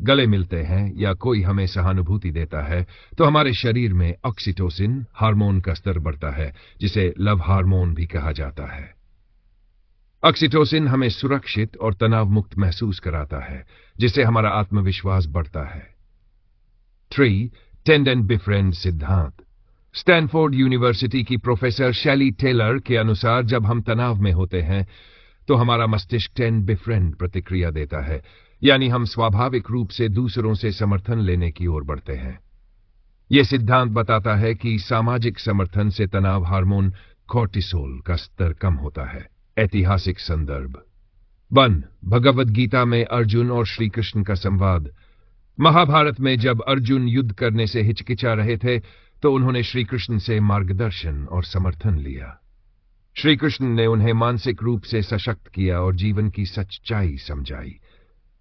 गले मिलते हैं या कोई हमें सहानुभूति देता है तो हमारे शरीर में ऑक्सीटोसिन हार्मोन का स्तर बढ़ता है, जिसे लव हार्मोन भी कहा जाता है। ऑक्सीटोसिन हमें सुरक्षित और तनाव मुक्त महसूस कराता है, जिससे हमारा आत्मविश्वास बढ़ता है। 3. टेंड एंड बिफ्रेंड सिद्धांत। स्टैनफोर्ड यूनिवर्सिटी की प्रोफेसर शैली टेलर के अनुसार जब हम तनाव में होते हैं तो हमारा मस्तिष्क टेंड बिफ्रेंड प्रतिक्रिया देता है, यानी हम स्वाभाविक रूप से दूसरों से समर्थन लेने की ओर बढ़ते हैं। यह सिद्धांत बताता है कि सामाजिक समर्थन से तनाव हार्मोन कोर्टिसोल का स्तर कम होता है। ऐतिहासिक संदर्भ। 1. भगवद गीता में अर्जुन और श्री कृष्ण का संवाद। महाभारत में जब अर्जुन युद्ध करने से हिचकिचा रहे थे तो उन्होंने श्री कृष्ण से मार्गदर्शन और समर्थन लिया। श्री कृष्ण ने उन्हें मानसिक रूप से सशक्त किया और जीवन की सच्चाई समझाई।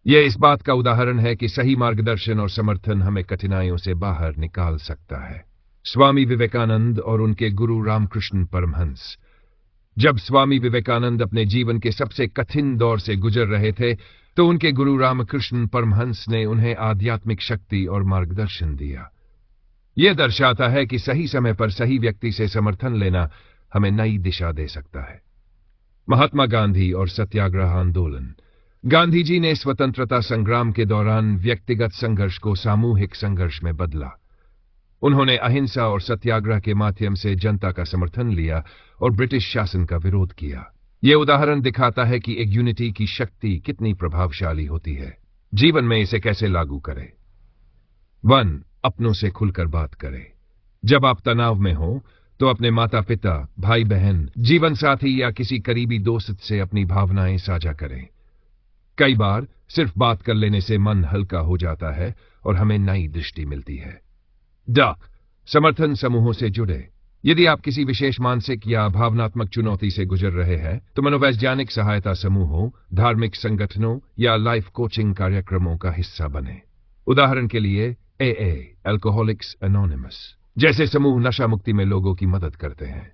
यह इस बात का उदाहरण है कि सही मार्गदर्शन और समर्थन हमें कठिनाइयों से बाहर निकाल सकता है। स्वामी विवेकानंद और उनके गुरु रामकृष्ण परमहंस। जब स्वामी विवेकानंद अपने जीवन के सबसे कठिन दौर से गुजर रहे थे तो उनके गुरु रामकृष्ण परमहंस ने उन्हें आध्यात्मिक शक्ति और मार्गदर्शन दिया। यह दर्शाता है कि सही समय पर सही व्यक्ति से समर्थन लेना हमें नई दिशा दे सकता है। महात्मा गांधी और सत्याग्रह आंदोलन। गांधी जी ने स्वतंत्रता संग्राम के दौरान व्यक्तिगत संघर्ष को सामूहिक संघर्ष में बदला। उन्होंने अहिंसा और सत्याग्रह के माध्यम से जनता का समर्थन लिया और ब्रिटिश शासन का विरोध किया। यह उदाहरण दिखाता है कि एक यूनिटी की शक्ति कितनी प्रभावशाली होती है। जीवन में इसे कैसे लागू करें। 1. अपनों से खुलकर बात करें। जब आप तनाव में हो तो अपने माता पिता, भाई बहन, जीवन साथी या किसी करीबी दोस्त से अपनी भावनाएं साझा करें। कई बार सिर्फ बात कर लेने से मन हल्का हो जाता है और हमें नई दृष्टि मिलती है। डॉक समर्थन समूहों से जुड़े। यदि आप किसी विशेष मानसिक या भावनात्मक चुनौती से गुजर रहे हैं तो मनोवैज्ञानिक सहायता समूहों, धार्मिक संगठनों या लाइफ कोचिंग कार्यक्रमों का हिस्सा बने। उदाहरण के लिए AA अल्कोहलिक्स एनोनिमस जैसे समूह नशा मुक्ति में लोगों की मदद करते हैं।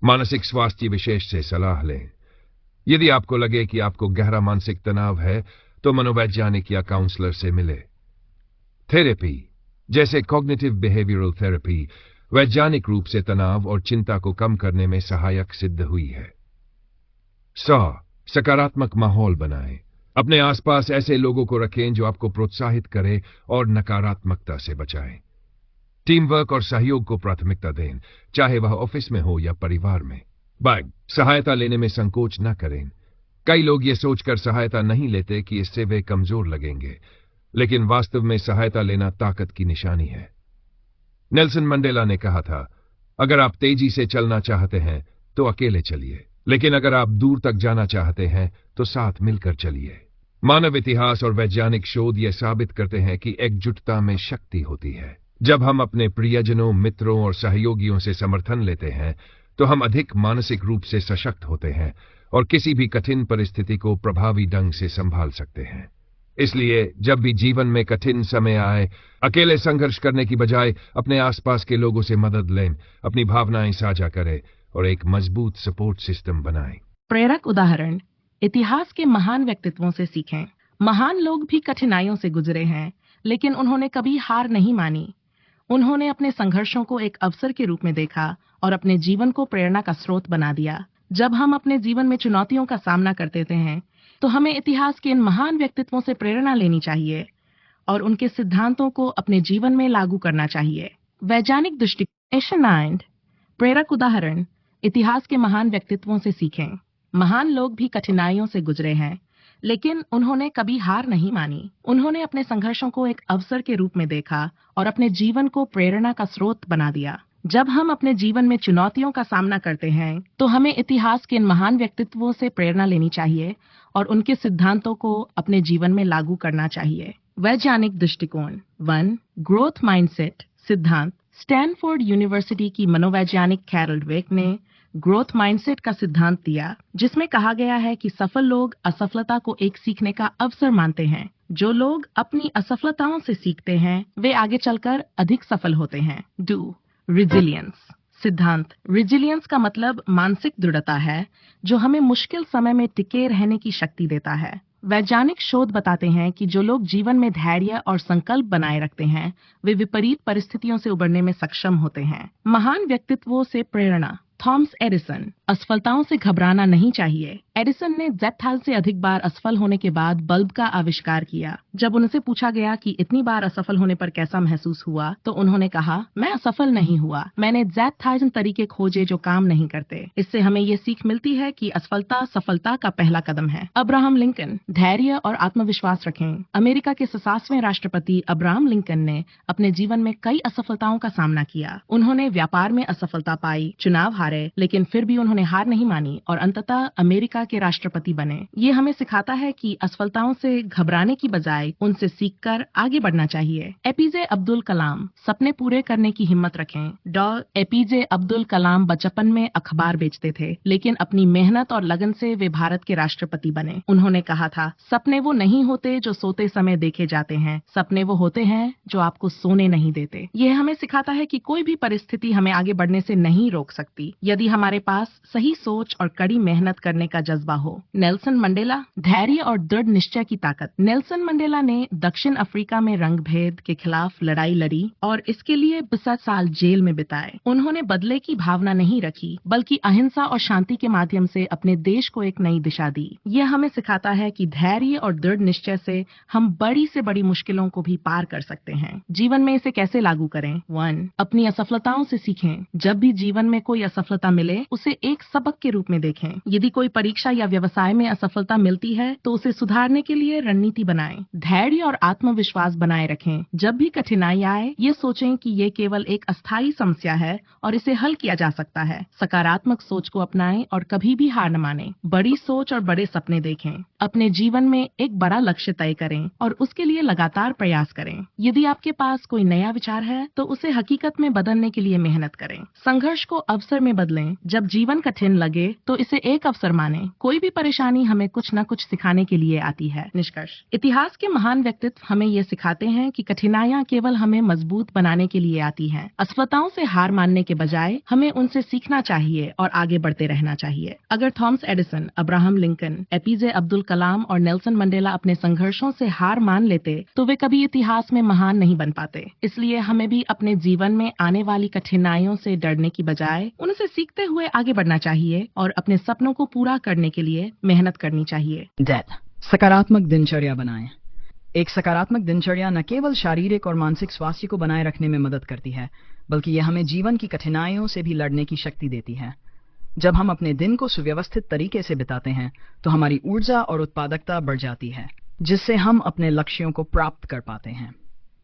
मानसिक स्वास्थ्य विशेष से सलाह लें। यदि आपको लगे कि आपको गहरा मानसिक तनाव है तो मनोवैज्ञानिक या काउंसलर से मिले। थेरेपी जैसे कॉग्निटिव बिहेवियरल थेरेपी वैज्ञानिक रूप से तनाव और चिंता को कम करने में सहायक सिद्ध हुई है। सकारात्मक माहौल बनाएं। अपने आसपास ऐसे लोगों को रखें जो आपको प्रोत्साहित करें और नकारात्मकता से बचाएं। टीम वर्क और सहयोग को प्राथमिकता दें, चाहे वह ऑफिस में हो या परिवार में। सहायता लेने में संकोच न करें। कई लोग ये सोचकर सहायता नहीं लेते कि इससे वे कमजोर लगेंगे, लेकिन वास्तव में सहायता लेना ताकत की निशानी है। नेल्सन मंडेला ने कहा था, अगर आप तेजी से चलना चाहते हैं तो अकेले चलिए, लेकिन अगर आप दूर तक जाना चाहते हैं तो साथ मिलकर चलिए। मानव इतिहास और वैज्ञानिक शोध यह साबित करते हैं कि एकजुटता में शक्ति होती है। जब हम अपने प्रियजनों, मित्रों और सहयोगियों से समर्थन लेते हैं तो हम अधिक मानसिक रूप से सशक्त होते हैं और किसी भी कठिन परिस्थिति को प्रभावी ढंग से संभाल सकते हैं। इसलिए जब भी जीवन में कठिन समय आए, अकेले संघर्ष करने की बजाय अपने आसपास के लोगों से मदद लें, अपनी भावनाएं साझा करें और एक मजबूत सपोर्ट सिस्टम बनाएं। प्रेरक उदाहरण। इतिहास के महान व्यक्तित्वों से सीखें। महान लोग भी कठिनाइयों से गुजरे हैं, लेकिन उन्होंने कभी हार नहीं मानी। उन्होंने अपने संघर्षों को एक अवसर के रूप में देखा और अपने जीवन को प्रेरणा का स्रोत बना दिया। जब हम अपने जीवन में चुनौतियों का सामना करते हैं तो हमें इतिहास के इन महान व्यक्तित्वों से प्रेरणा लेनी चाहिए और उनके सिद्धांतों को अपने जीवन में लागू करना चाहिए। वैज्ञानिक दृष्टिकोण। प्रेरक उदाहरण। इतिहास के महान व्यक्तित्वों से सीखें। महान लोग भी कठिनाइयों से गुजरे हैं, लेकिन उन्होंने कभी हार नहीं मानी। उन्होंने अपने संघर्षों को एक अवसर के रूप में देखा और अपने जीवन को प्रेरणा का स्रोत बना दिया। जब हम अपने जीवन में चुनौतियों का सामना करते हैं तो हमें इतिहास के इन महान व्यक्तित्वों से प्रेरणा लेनी चाहिए और उनके सिद्धांतों को अपने जीवन में लागू करना चाहिए। वैज्ञानिक दृष्टिकोण। 1. ग्रोथ माइंडसेट सिद्धांत। स्टैनफोर्ड यूनिवर्सिटी की मनोवैज्ञानिक कैरल ड्वेक ने ग्रोथ माइंडसेट का सिद्धांत दिया, जिसमें कहा गया है कि सफल लोग असफलता को एक सीखने का अवसर मानते हैं। जो लोग अपनी असफलताओं से सीखते हैं वे आगे चलकर अधिक सफल होते हैं। 2. रिजिलियंस सिद्धांत। रिजिलियंस का मतलब मानसिक दृढ़ता है, जो हमें मुश्किल समय में टिके रहने की शक्ति देता है। वैज्ञानिक शोध बताते हैं कि जो लोग जीवन में धैर्य और संकल्प बनाए रखते हैं वे विपरीत परिस्थितियों से उबरने में सक्षम होते हैं। महान व्यक्तित्वों से प्रेरणा। Thomas Edison. असफलताओं से घबराना नहीं चाहिए। एडिसन ने 10,000 से अधिक बार असफल होने के बाद बल्ब का आविष्कार किया। जब उनसे पूछा गया कि इतनी बार असफल होने पर कैसा महसूस हुआ तो उन्होंने कहा, मैं असफल नहीं हुआ, मैंने 10,000 तरीके खोजे जो काम नहीं करते। इससे हमें ये सीख मिलती है कि असफलता सफलता का पहला कदम है। Abraham Lincoln. धैर्य और आत्मविश्वास रखें। अमेरिका के 67वें राष्ट्रपति अब्राहम लिंकन ने अपने जीवन में कई असफलताओं का सामना किया। उन्होंने व्यापार में असफलता पाई, चुनाव हारे, लेकिन फिर भी उन्होंने हार नहीं मानी और अंततः अमेरिका के राष्ट्रपति बने। ये हमें सिखाता है कि असफलताओं से घबराने की बजाय उनसे सीखकर आगे बढ़ना चाहिए। एपीजे अब्दुल कलाम। सपने पूरे करने की हिम्मत रखें। डॉ. एपीजे अब्दुल कलाम बचपन में अखबार बेचते थे, लेकिन अपनी मेहनत और लगन से वे भारत के राष्ट्रपति बने। उन्होंने कहा था, सपने वो नहीं होते जो सोते समय देखे जाते हैं, सपने वो होते हैं जो आपको सोने नहीं देते। यह हमें सिखाता है कि कोई भी परिस्थिति हमें आगे बढ़ने से नहीं रोक सकती, यदि हमारे पास सही सोच और कड़ी मेहनत करने का जज्बा हो। Nelson Mandela. धैर्य और दृढ़ निश्चय की ताकत। नेल्सन मंडेला ने दक्षिण अफ्रीका में रंग भेद के खिलाफ लड़ाई लड़ी और इसके लिए 20 साल जेल में बिताए। उन्होंने बदले की भावना नहीं रखी, बल्कि अहिंसा और शांति के माध्यम से अपने देश को एक नई दिशा दी। यह हमें सिखाता है कि धैर्य और दृढ़ निश्चय से हम बड़ी से बड़ी मुश्किलों को भी पार कर सकते हैं। जीवन में इसे कैसे लागू करें? 1. अपनी असफलताओं से सीखें। जब भी जीवन में कोई असफलता मिले उसे एक सबक के रूप में देखें। यदि कोई परीक्षा या व्यवसाय में असफलता मिलती है तो उसे सुधारने के लिए रणनीति बनाएं। धैर्य और आत्मविश्वास बनाए रखें। जब भी कठिनाई आए ये सोचें कि ये केवल एक अस्थायी समस्या है और इसे हल किया जा सकता है। सकारात्मक सोच को अपनाएं और कभी भी हार न मानें। बड़ी सोच और बड़े सपने देखें। अपने जीवन में एक बड़ा लक्ष्य तय करें और उसके लिए लगातार प्रयास करें। यदि आपके पास कोई नया विचार है तो उसे हकीकत में बदलने के लिए मेहनत करें। संघर्ष को अवसर में बदलें। जब जीवन कठिन लगे तो इसे एक अवसर मानें। कोई भी परेशानी हमें कुछ न कुछ सिखाने के लिए आती है। निष्कर्ष, इतिहास के महान व्यक्तित्व हमें ये सिखाते हैं कि कठिनाइयाँ केवल हमें मजबूत बनाने के लिए आती हैं। असफलताओं से हार मानने के बजाय हमें उनसे सीखना चाहिए और आगे बढ़ते रहना चाहिए। अगर Thomas Edison, Abraham Lincoln, A P J Abdul Kalam और नेल्सन मंडेला अपने संघर्षों से हार मान लेते तो वे कभी इतिहास में महान नहीं बन पाते। इसलिए हमें भी अपने जीवन में आने वाली कठिनाइयों से डरने की बजाय उनसे सीखते हुए आगे बढ़ना चाहिए और अपने सपनों को पूरा करने के लिए मेहनत करनी चाहिए। डेथ, सकारात्मक दिनचर्या बनाएं। एक सकारात्मक दिनचर्या न केवल शारीरिक और मानसिक स्वास्थ्य को बनाए रखने में मदद करती है, बल्कि यह हमें जीवन की कठिनाइयों से भी लड़ने की शक्ति देती है। जब हम अपने दिन को सुव्यवस्थित तरीके से बिताते हैं तो हमारी ऊर्जा और उत्पादकता बढ़ जाती है, जिससे हम अपने लक्ष्यों को प्राप्त कर पाते हैं।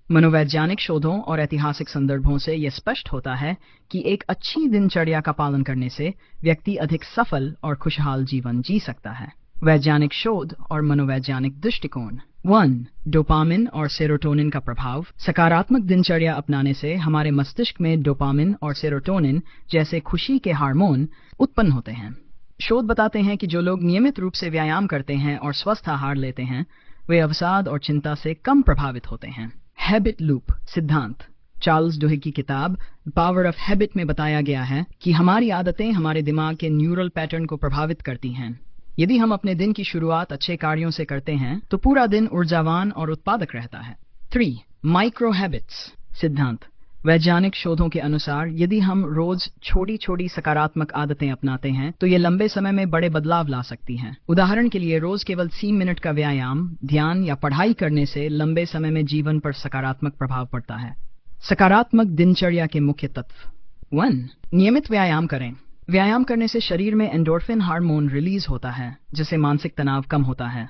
मनोवैज्ञानिक शोधों और ऐतिहासिक संदर्भों से यह स्पष्ट होता है कि एक अच्छी दिनचर्या का पालन करने से व्यक्ति अधिक सफल और खुशहाल जीवन जी सकता है। वैज्ञानिक शोध और मनोवैज्ञानिक दृष्टिकोण। 1. डोपामिन और सेरोटोनिन का प्रभाव। सकारात्मक दिनचर्या अपनाने से हमारे मस्तिष्क में डोपामिन और सेरोटोनिन जैसे खुशी के हार्मोन उत्पन्न होते हैं। शोध बताते हैं कि जो लोग नियमित रूप से व्यायाम करते हैं और स्वस्थ आहार लेते हैं वे अवसाद और चिंता से कम प्रभावित होते हैं। हैबिट लूप सिद्धांत। चार्ल्स डुहिग की किताब पावर ऑफ हैबिट में बताया गया है कि हमारी आदतें हमारे दिमाग के न्यूरल पैटर्न को प्रभावित करती हैं। यदि हम अपने दिन की शुरुआत अच्छे कार्यों से करते हैं तो पूरा दिन ऊर्जावान और उत्पादक रहता है। 3. माइक्रो हैबिट्स सिद्धांत। वैज्ञानिक शोधों के अनुसार यदि हम रोज छोटी छोटी सकारात्मक आदतें अपनाते हैं तो ये लंबे समय में बड़े बदलाव ला सकती हैं। उदाहरण के लिए रोज केवल 3 मिनट का व्यायाम, ध्यान या पढ़ाई करने से लंबे समय में जीवन पर सकारात्मक प्रभाव पड़ता है। सकारात्मक दिनचर्या के मुख्य तत्व। 1. नियमित व्यायाम करें। व्यायाम करने से शरीर में एंडोर्फिन हार्मोन रिलीज होता है, जिससे मानसिक तनाव कम होता है।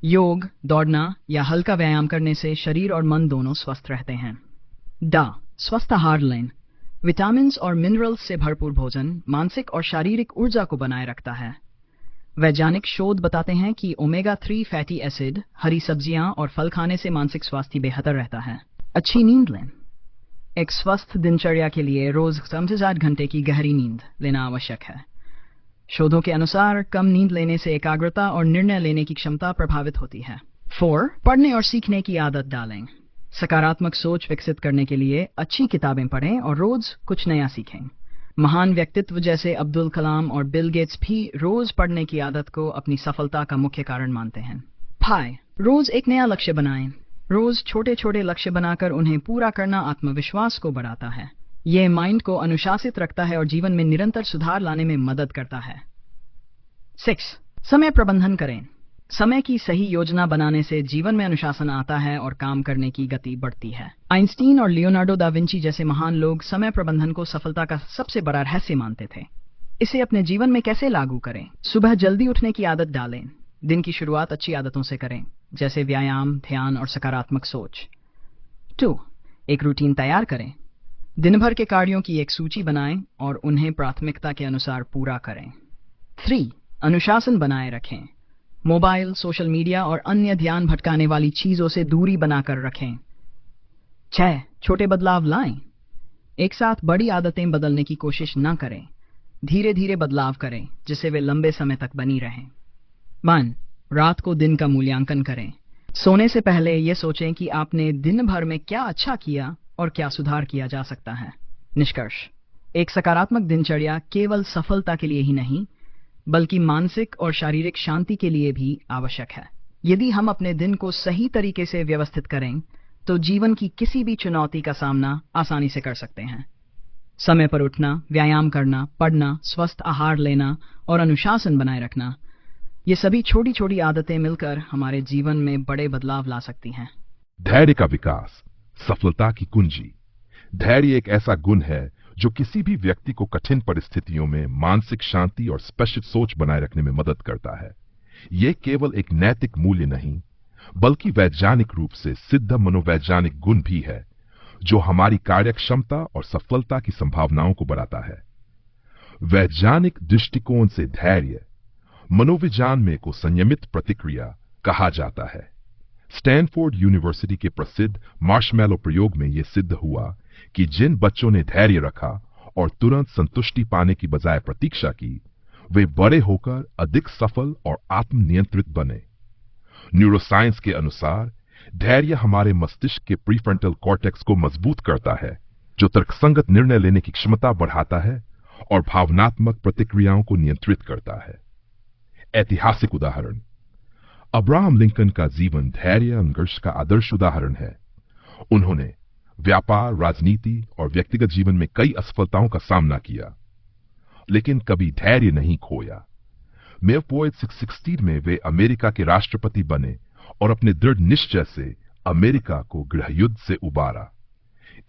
योग, दौड़ना या हल्का व्यायाम करने से शरीर और मन दोनों स्वस्थ रहते हैं। स्वस्थ आहार लें। विटामिन और मिनरल्स से भरपूर भोजन मानसिक और शारीरिक ऊर्जा को बनाए रखता है। वैज्ञानिक शोध बताते हैं कि ओमेगा 3 फैटी एसिड, हरी सब्जियां और फल खाने से मानसिक स्वास्थ्य बेहतर रहता है। अच्छी नींद लें। एक स्वस्थ दिनचर्या के लिए रोज 7 घंटे की गहरी नींद लेना आवश्यक है। शोधों के अनुसार कम नींद लेने से एकाग्रता और निर्णय लेने की क्षमता प्रभावित होती है। 4. पढ़ने और सीखने की आदत डालें। सकारात्मक सोच विकसित करने के लिए अच्छी किताबें पढ़ें और रोज कुछ नया सीखें। महान व्यक्तित्व जैसे अब्दुल कलाम और बिल गेट्स भी रोज पढ़ने की आदत को अपनी सफलता का मुख्य कारण मानते हैं। 5. रोज एक नया लक्ष्य बनाएं। रोज छोटे छोटे लक्ष्य बनाकर उन्हें पूरा करना आत्मविश्वास को बढ़ाता है। यह माइंड को अनुशासित रखता है और जीवन में निरंतर सुधार लाने में मदद करता है। 6. समय प्रबंधन करें। समय की सही योजना बनाने से जीवन में अनुशासन आता है और काम करने की गति बढ़ती है। आइंस्टीन और लियोनार्डो दा विंची जैसे महान लोग समय प्रबंधन को सफलता का सबसे बड़ा रहस्य मानते थे। इसे अपने जीवन में कैसे लागू करें? सुबह जल्दी उठने की आदत डालें। दिन की शुरुआत अच्छी आदतों से करें, जैसे व्यायाम, ध्यान और सकारात्मक सोच। 2. एक रूटीन तैयार करें। दिन भर के कार्यों की एक सूची बनाएं और उन्हें प्राथमिकता के अनुसार पूरा करें। 3. अनुशासन बनाए रखें। मोबाइल, सोशल मीडिया और अन्य ध्यान भटकाने वाली चीजों से दूरी बनाकर रखें। 6. छोटे बदलाव लाएं। एक साथ बड़ी आदतें बदलने की कोशिश न करें। धीरे धीरे बदलाव करें जिससे वे लंबे समय तक बनी रहें। 1. रात को दिन का मूल्यांकन करें। सोने से पहले यह सोचें कि आपने दिन भर में क्या अच्छा किया और क्या सुधार किया जा सकता है। निष्कर्ष, एक सकारात्मक दिनचर्या केवल सफलता के लिए ही नहीं बल्कि मानसिक और शारीरिक शांति के लिए भी आवश्यक है। यदि हम अपने दिन को सही तरीके से व्यवस्थित करें तो जीवन की किसी भी चुनौती का सामना आसानी से कर सकते हैं। समय पर उठना, व्यायाम करना, पढ़ना, स्वस्थ आहार लेना और अनुशासन बनाए रखना, ये सभी छोटी छोटी आदतें मिलकर हमारे जीवन में बड़े बदलाव ला सकती हैं। धैर्य का विकास सफलता की कुंजी। धैर्य एक ऐसा गुण है जो किसी भी व्यक्ति को कठिन परिस्थितियों में मानसिक शांति और स्पष्ट सोच बनाए रखने में मदद करता है। यह केवल एक नैतिक मूल्य नहीं, बल्कि वैज्ञानिक रूप से सिद्ध मनोवैज्ञानिक गुण भी है जो हमारी कार्यक्षमता और सफलता की संभावनाओं को बढ़ाता है। वैज्ञानिक दृष्टिकोण से धैर्य मनोविज्ञान में को संयमित प्रतिक्रिया कहा जाता है। स्टैनफोर्ड यूनिवर्सिटी के प्रसिद्ध मार्शमैलो प्रयोग में यह सिद्ध हुआ कि जिन बच्चों ने धैर्य रखा और तुरंत संतुष्टि पाने की बजाय प्रतीक्षा की, वे बड़े होकर अधिक सफल और आत्मनियंत्रित बने। न्यूरोसाइंस के अनुसार धैर्य हमारे मस्तिष्क के प्रीफ्रंटल कॉर्टेक्स को मजबूत करता है, जो तर्कसंगत निर्णय लेने की क्षमता बढ़ाता है और भावनात्मक प्रतिक्रियाओं को नियंत्रित करता है। ऐतिहासिक उदाहरण, अब्राहम लिंकन का जीवन धैर्य संघर्ष का आदर्श उदाहरण है। उन्होंने व्यापार, राजनीति और व्यक्तिगत जीवन में कई असफलताओं का सामना किया, लेकिन कभी धैर्य नहीं खोया। मे पोएट 616 में वे अमेरिका के राष्ट्रपति बने और अपने दृढ़ निश्चय से अमेरिका को गृहयुद्ध से उबारा।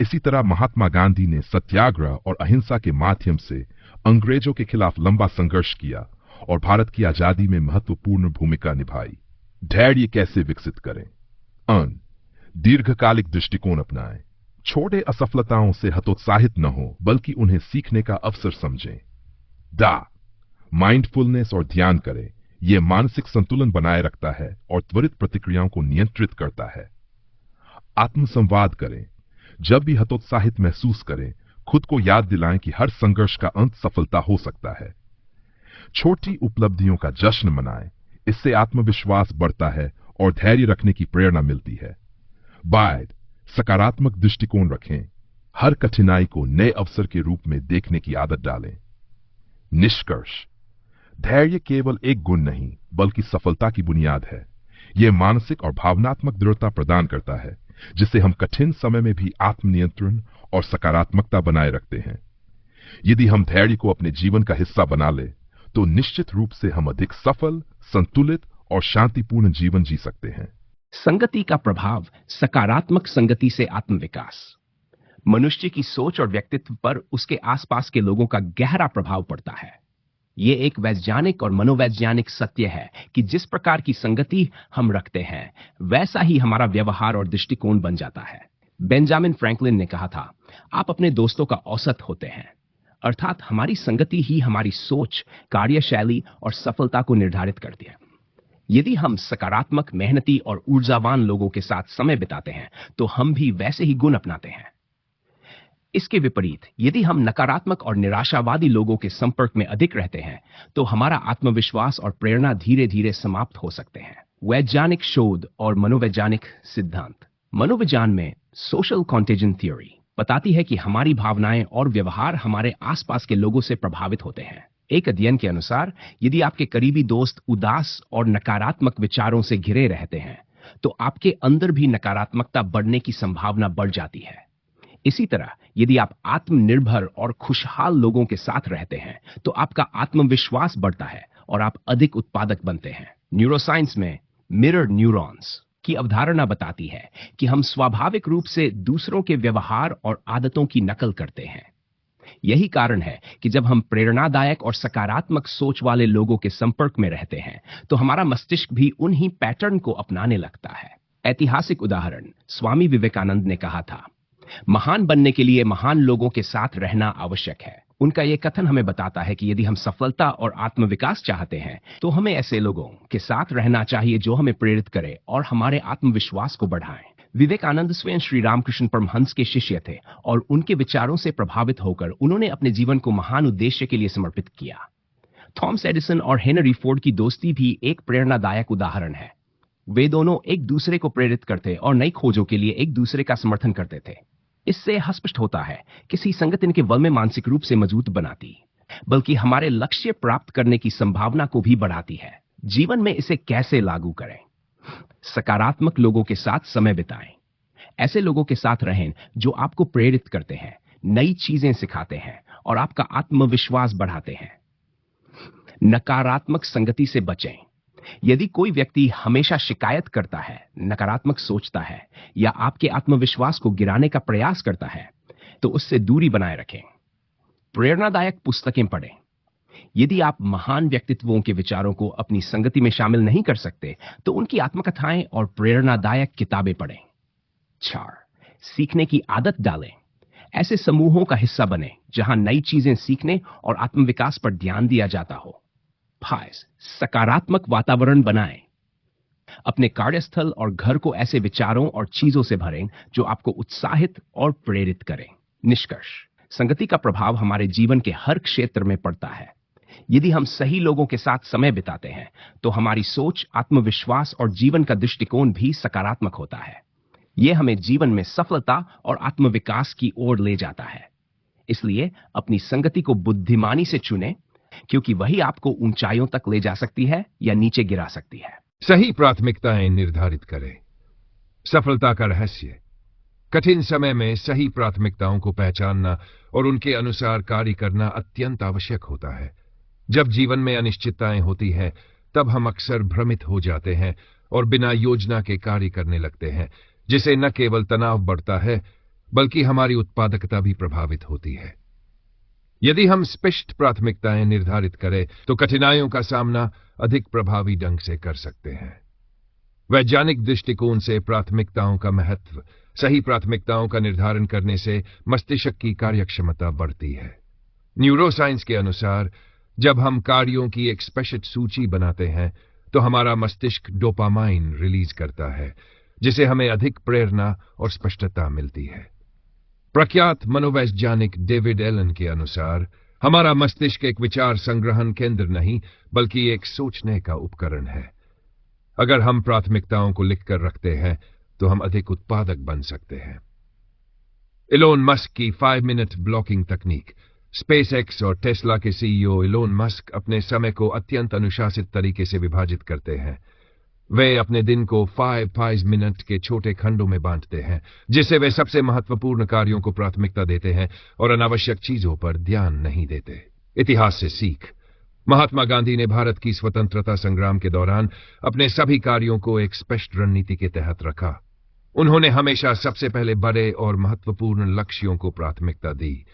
इसी तरह महात्मा गांधी ने सत्याग्रह और अहिंसा के माध्यम से अंग्रेजों के खिलाफ लंबा संघर्ष किया और भारत की आजादी में महत्वपूर्ण भूमिका निभाई। धैर्य कैसे विकसित करें? दीर्घकालिक दृष्टिकोण अपनाएं। छोटे असफलताओं से हतोत्साहित न हो, बल्कि उन्हें सीखने का अवसर समझें। माइंडफुलनेस और ध्यान करें। यह मानसिक संतुलन बनाए रखता है और त्वरित प्रतिक्रियाओं को नियंत्रित करता है। आत्मसंवाद करें। जब भी हतोत्साहित महसूस करें, खुद को याद दिलाएं कि हर संघर्ष का अंत सफलता हो सकता है। छोटी उपलब्धियों का जश्न मनाएं। इससे आत्मविश्वास बढ़ता है और धैर्य रखने की प्रेरणा मिलती है। सकारात्मक दृष्टिकोण रखें। हर कठिनाई को नए अवसर के रूप में देखने की आदत डालें। निष्कर्ष, धैर्य केवल एक गुण नहीं, बल्कि सफलता की बुनियाद है। यह मानसिक और भावनात्मक दृढ़ता प्रदान करता है, जिससे हम कठिन समय में भी आत्मनियंत्रण और सकारात्मकता बनाए रखते हैं। यदि हम धैर्य को अपने जीवन का हिस्सा बना ले, तो निश्चित रूप से हम अधिक सफल, संतुलित और शांतिपूर्ण जीवन जी सकते हैं। संगति का प्रभाव, सकारात्मक संगति से आत्मविकास। मनुष्य की सोच और व्यक्तित्व पर उसके आसपास के लोगों का गहरा प्रभाव पड़ता है। यह एक वैज्ञानिक और मनोवैज्ञानिक सत्य है कि जिस प्रकार की संगति हम रखते हैं, वैसा ही हमारा व्यवहार और दृष्टिकोण बन जाता है। बेंजामिन फ्रैंकलिन ने कहा था, आप अपने दोस्तों का औसत होते हैं। अर्थात हमारी संगति ही हमारी सोच, कार्यशैली और सफलता को निर्धारित करती है। यदि हम सकारात्मक, मेहनती और ऊर्जावान लोगों के साथ समय बिताते हैं, तो हम भी वैसे ही गुण अपनाते हैं। इसके विपरीत, यदि हम नकारात्मक और निराशावादी लोगों के संपर्क में अधिक रहते हैं, तो हमारा आत्मविश्वास और प्रेरणा धीरे धीरे समाप्त हो सकते हैं। वैज्ञानिक शोध और मनोवैज्ञानिक सिद्धांत। मनोविज्ञान में सोशल कॉन्टेजन थ्योरी बताती है कि हमारी भावनाएं और व्यवहार हमारे आसपास के लोगों से प्रभावित होते हैं। एक अध्ययन के अनुसार, यदि आपके करीबी दोस्त उदास और नकारात्मक विचारों से घिरे रहते हैं, तो आपके अंदर भी नकारात्मकता बढ़ने की संभावना बढ़ जाती है। इसी तरह, यदि आप आत्मनिर्भर और खुशहाल लोगों के साथ रहते हैं, तो आपका आत्मविश्वास बढ़ता है और आप अधिक उत्पादक बनते हैं। न्यूरोसाइंस में मिरर न्यूरॉन्स की अवधारणा बताती है कि हम स्वाभाविक रूप से दूसरों के व्यवहार और आदतों की नकल करते हैं। यही कारण है कि जब हम प्रेरणादायक और सकारात्मक सोच वाले लोगों के संपर्क में रहते हैं, तो हमारा मस्तिष्क भी उन्हीं पैटर्न को अपनाने लगता है। ऐतिहासिक उदाहरण, स्वामी विवेकानंद ने कहा था, महान बनने के लिए महान लोगों के साथ रहना आवश्यक है। उनका यह कथन हमें बताता है कि यदि हम सफलता और आत्मविकास चाहते हैं, तो हमें ऐसे लोगों के साथ रहना चाहिए जो हमें प्रेरित करे और हमारे आत्मविश्वास को बढ़ाएं। विवेकानंद स्वयं श्री रामकृष्ण परमहंस के शिष्य थे और उनके विचारों से प्रभावित होकर उन्होंने अपने जीवन को महान उद्देश्य के लिए समर्पित किया। थॉमस एडिसन और हेनरी फोर्ड की दोस्ती भी एक प्रेरणादायक उदाहरण है। वे दोनों एक दूसरे को प्रेरित करते और नई खोजों के लिए एक दूसरे का समर्थन करते थे। इससे स्पष्ट होता है किसी संगत इनके बल में मानसिक रूप से मजबूत बनाती, बल्कि हमारे लक्ष्य प्राप्त करने की संभावना को भी बढ़ाती है। जीवन में इसे कैसे लागू करें? सकारात्मक लोगों के साथ समय बिताएं। ऐसे लोगों के साथ रहें जो आपको प्रेरित करते हैं, नई चीजें सिखाते हैं और आपका आत्मविश्वास बढ़ाते हैं। नकारात्मक संगति से बचें। यदि कोई व्यक्ति हमेशा शिकायत करता है, नकारात्मक सोचता है या आपके आत्मविश्वास को गिराने का प्रयास करता है, तो उससे दूरी बनाए रखें। प्रेरणादायक पुस्तकें पढ़ें। यदि आप महान व्यक्तित्वों के विचारों को अपनी संगति में शामिल नहीं कर सकते, तो उनकी आत्मकथाएं और प्रेरणादायक किताबें पढ़ें। 4. सीखने की आदत डालें। ऐसे समूहों का हिस्सा बने जहां नई चीजें सीखने और आत्मविकास पर ध्यान दिया जाता हो। 5. सकारात्मक वातावरण बनाएं। अपने कार्यस्थल और घर को ऐसे विचारों और चीजों से भरें जो आपको उत्साहित और प्रेरित करें। निष्कर्ष: संगति का प्रभाव हमारे जीवन के हर क्षेत्र में पड़ता है। यदि हम सही लोगों के साथ समय बिताते हैं, तो हमारी सोच, आत्मविश्वास और जीवन का दृष्टिकोण भी सकारात्मक होता है। यह हमें जीवन में सफलता और आत्मविकास की ओर ले जाता है। इसलिए अपनी संगति को बुद्धिमानी से चुनें, क्योंकि वही आपको ऊंचाइयों तक ले जा सकती है या नीचे गिरा सकती है। सही प्राथमिकताएं निर्धारित करें। सफलता का रहस्य: कठिन समय में सही प्राथमिकताओं को पहचानना और उनके अनुसार कार्य करना अत्यंत आवश्यक होता है। जब जीवन में अनिश्चितताएं होती हैं, तब हम अक्सर भ्रमित हो जाते हैं और बिना योजना के कार्य करने लगते हैं, जिससे न केवल तनाव बढ़ता है, बल्कि हमारी उत्पादकता भी प्रभावित होती है। यदि हम स्पष्ट प्राथमिकताएं निर्धारित करें, तो कठिनाइयों का सामना अधिक प्रभावी ढंग से कर सकते हैं। वैज्ञानिक दृष्टिकोण से प्राथमिकताओं का महत्व: सही प्राथमिकताओं का निर्धारण करने से मस्तिष्क की कार्यक्षमता बढ़ती है। न्यूरोसाइंस के अनुसार जब हम कार्यों की एक स्पष्ट सूची बनाते हैं, तो हमारा मस्तिष्क डोपामाइन रिलीज करता है, जिसे हमें अधिक प्रेरणा और स्पष्टता मिलती है। प्रख्यात मनोवैज्ञानिक डेविड एलन के अनुसार हमारा मस्तिष्क एक विचार संग्रहण केंद्र नहीं, बल्कि एक सोचने का उपकरण है। अगर हम प्राथमिकताओं को लिखकर रखते हैं, तो हम अधिक उत्पादक बन सकते हैं। इलोन मस्क की 5 मिनट ब्लॉकिंग तकनीक। स्पेसएक्स और टेस्ला के सीईओ इलोन मस्क अपने समय को अत्यंत अनुशासित तरीके से विभाजित करते हैं। वे अपने दिन को 5 मिनट के छोटे खंडों में बांटते हैं, जिससे वे सबसे महत्वपूर्ण कार्यों को प्राथमिकता देते हैं और अनावश्यक चीजों पर ध्यान नहीं देते। इतिहास से सीख: महात्मा गांधी ने भारत की स्वतंत्रता संग्राम के दौरान अपने सभी कार्यों को एक स्पष्ट रणनीति के तहत रखा। उन्होंने हमेशा सबसे पहले बड़े और महत्वपूर्ण लक्ष्यों को प्राथमिकता दी,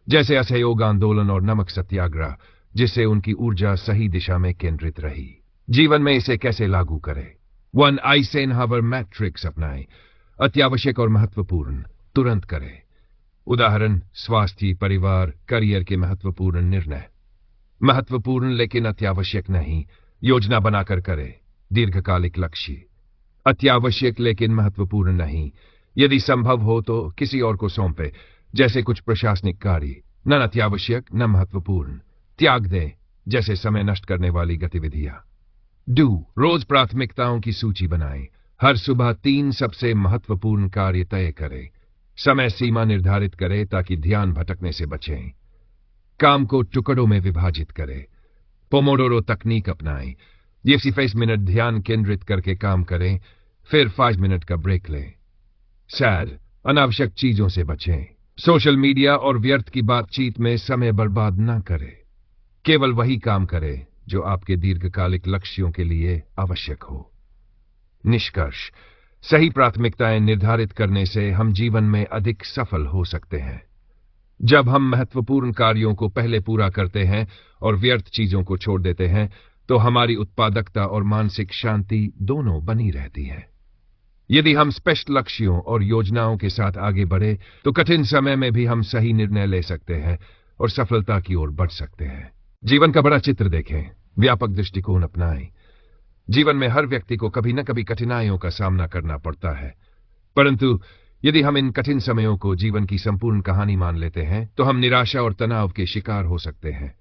जैसे असहयोग आंदोलन और नमक सत्याग्रह, जिससे उनकी ऊर्जा सही दिशा में केंद्रित रही। जीवन में इसे कैसे लागू करें? 1 आइसेनहावर मैट्रिक्स अपनाएं। अत्यावश्यक और महत्वपूर्ण तुरंत करें। उदाहरण: स्वास्थ्य, परिवार, करियर के महत्वपूर्ण निर्णय। महत्वपूर्ण लेकिन अत्यावश्यक नहीं, योजना बनाकर करें। दीर्घकालिक लक्ष्य। अत्यावश्यक लेकिन महत्वपूर्ण नहीं, यदि संभव हो तो किसी और को सौंपे, जैसे कुछ प्रशासनिक कार्य। न अत्यावश्यक न महत्वपूर्ण। त्याग दें, जैसे समय नष्ट करने वाली गतिविधियां। डू: रोज प्राथमिकताओं की सूची बनाएं। हर सुबह 3 सबसे महत्वपूर्ण कार्य तय करें। समय सीमा निर्धारित करें ताकि ध्यान भटकने से बचें। काम को टुकड़ों में विभाजित करें। पोमोडोरो तकनीक अपनाएं। ये 5 मिनट ध्यान केंद्रित करके काम करें, फिर 5 मिनट का ब्रेक लें। सैर: अनावश्यक चीजों से बचें। सोशल मीडिया और व्यर्थ की बातचीत में समय बर्बाद न करें। केवल वही काम करें जो आपके दीर्घकालिक लक्ष्यों के लिए आवश्यक हो। निष्कर्ष: सही प्राथमिकताएं निर्धारित करने से हम जीवन में अधिक सफल हो सकते हैं। जब हम महत्वपूर्ण कार्यों को पहले पूरा करते हैं और व्यर्थ चीजों को छोड़ देते हैं, तो हमारी उत्पादकता और मानसिक शांति दोनों बनी रहती है। यदि हम स्पष्ट लक्ष्यों और योजनाओं के साथ आगे बढ़े, तो कठिन समय में भी हम सही निर्णय ले सकते हैं और सफलता की ओर बढ़ सकते हैं। जीवन का बड़ा चित्र देखें, व्यापक दृष्टिकोण अपनाएं। जीवन में हर व्यक्ति को कभी न कभी कठिनाइयों का सामना करना पड़ता है, परंतु यदि हम इन कठिन समयों को जीवन की संपूर्ण कहानी मान लेते हैं, तो हम निराशा और तनाव के शिकार हो सकते हैं।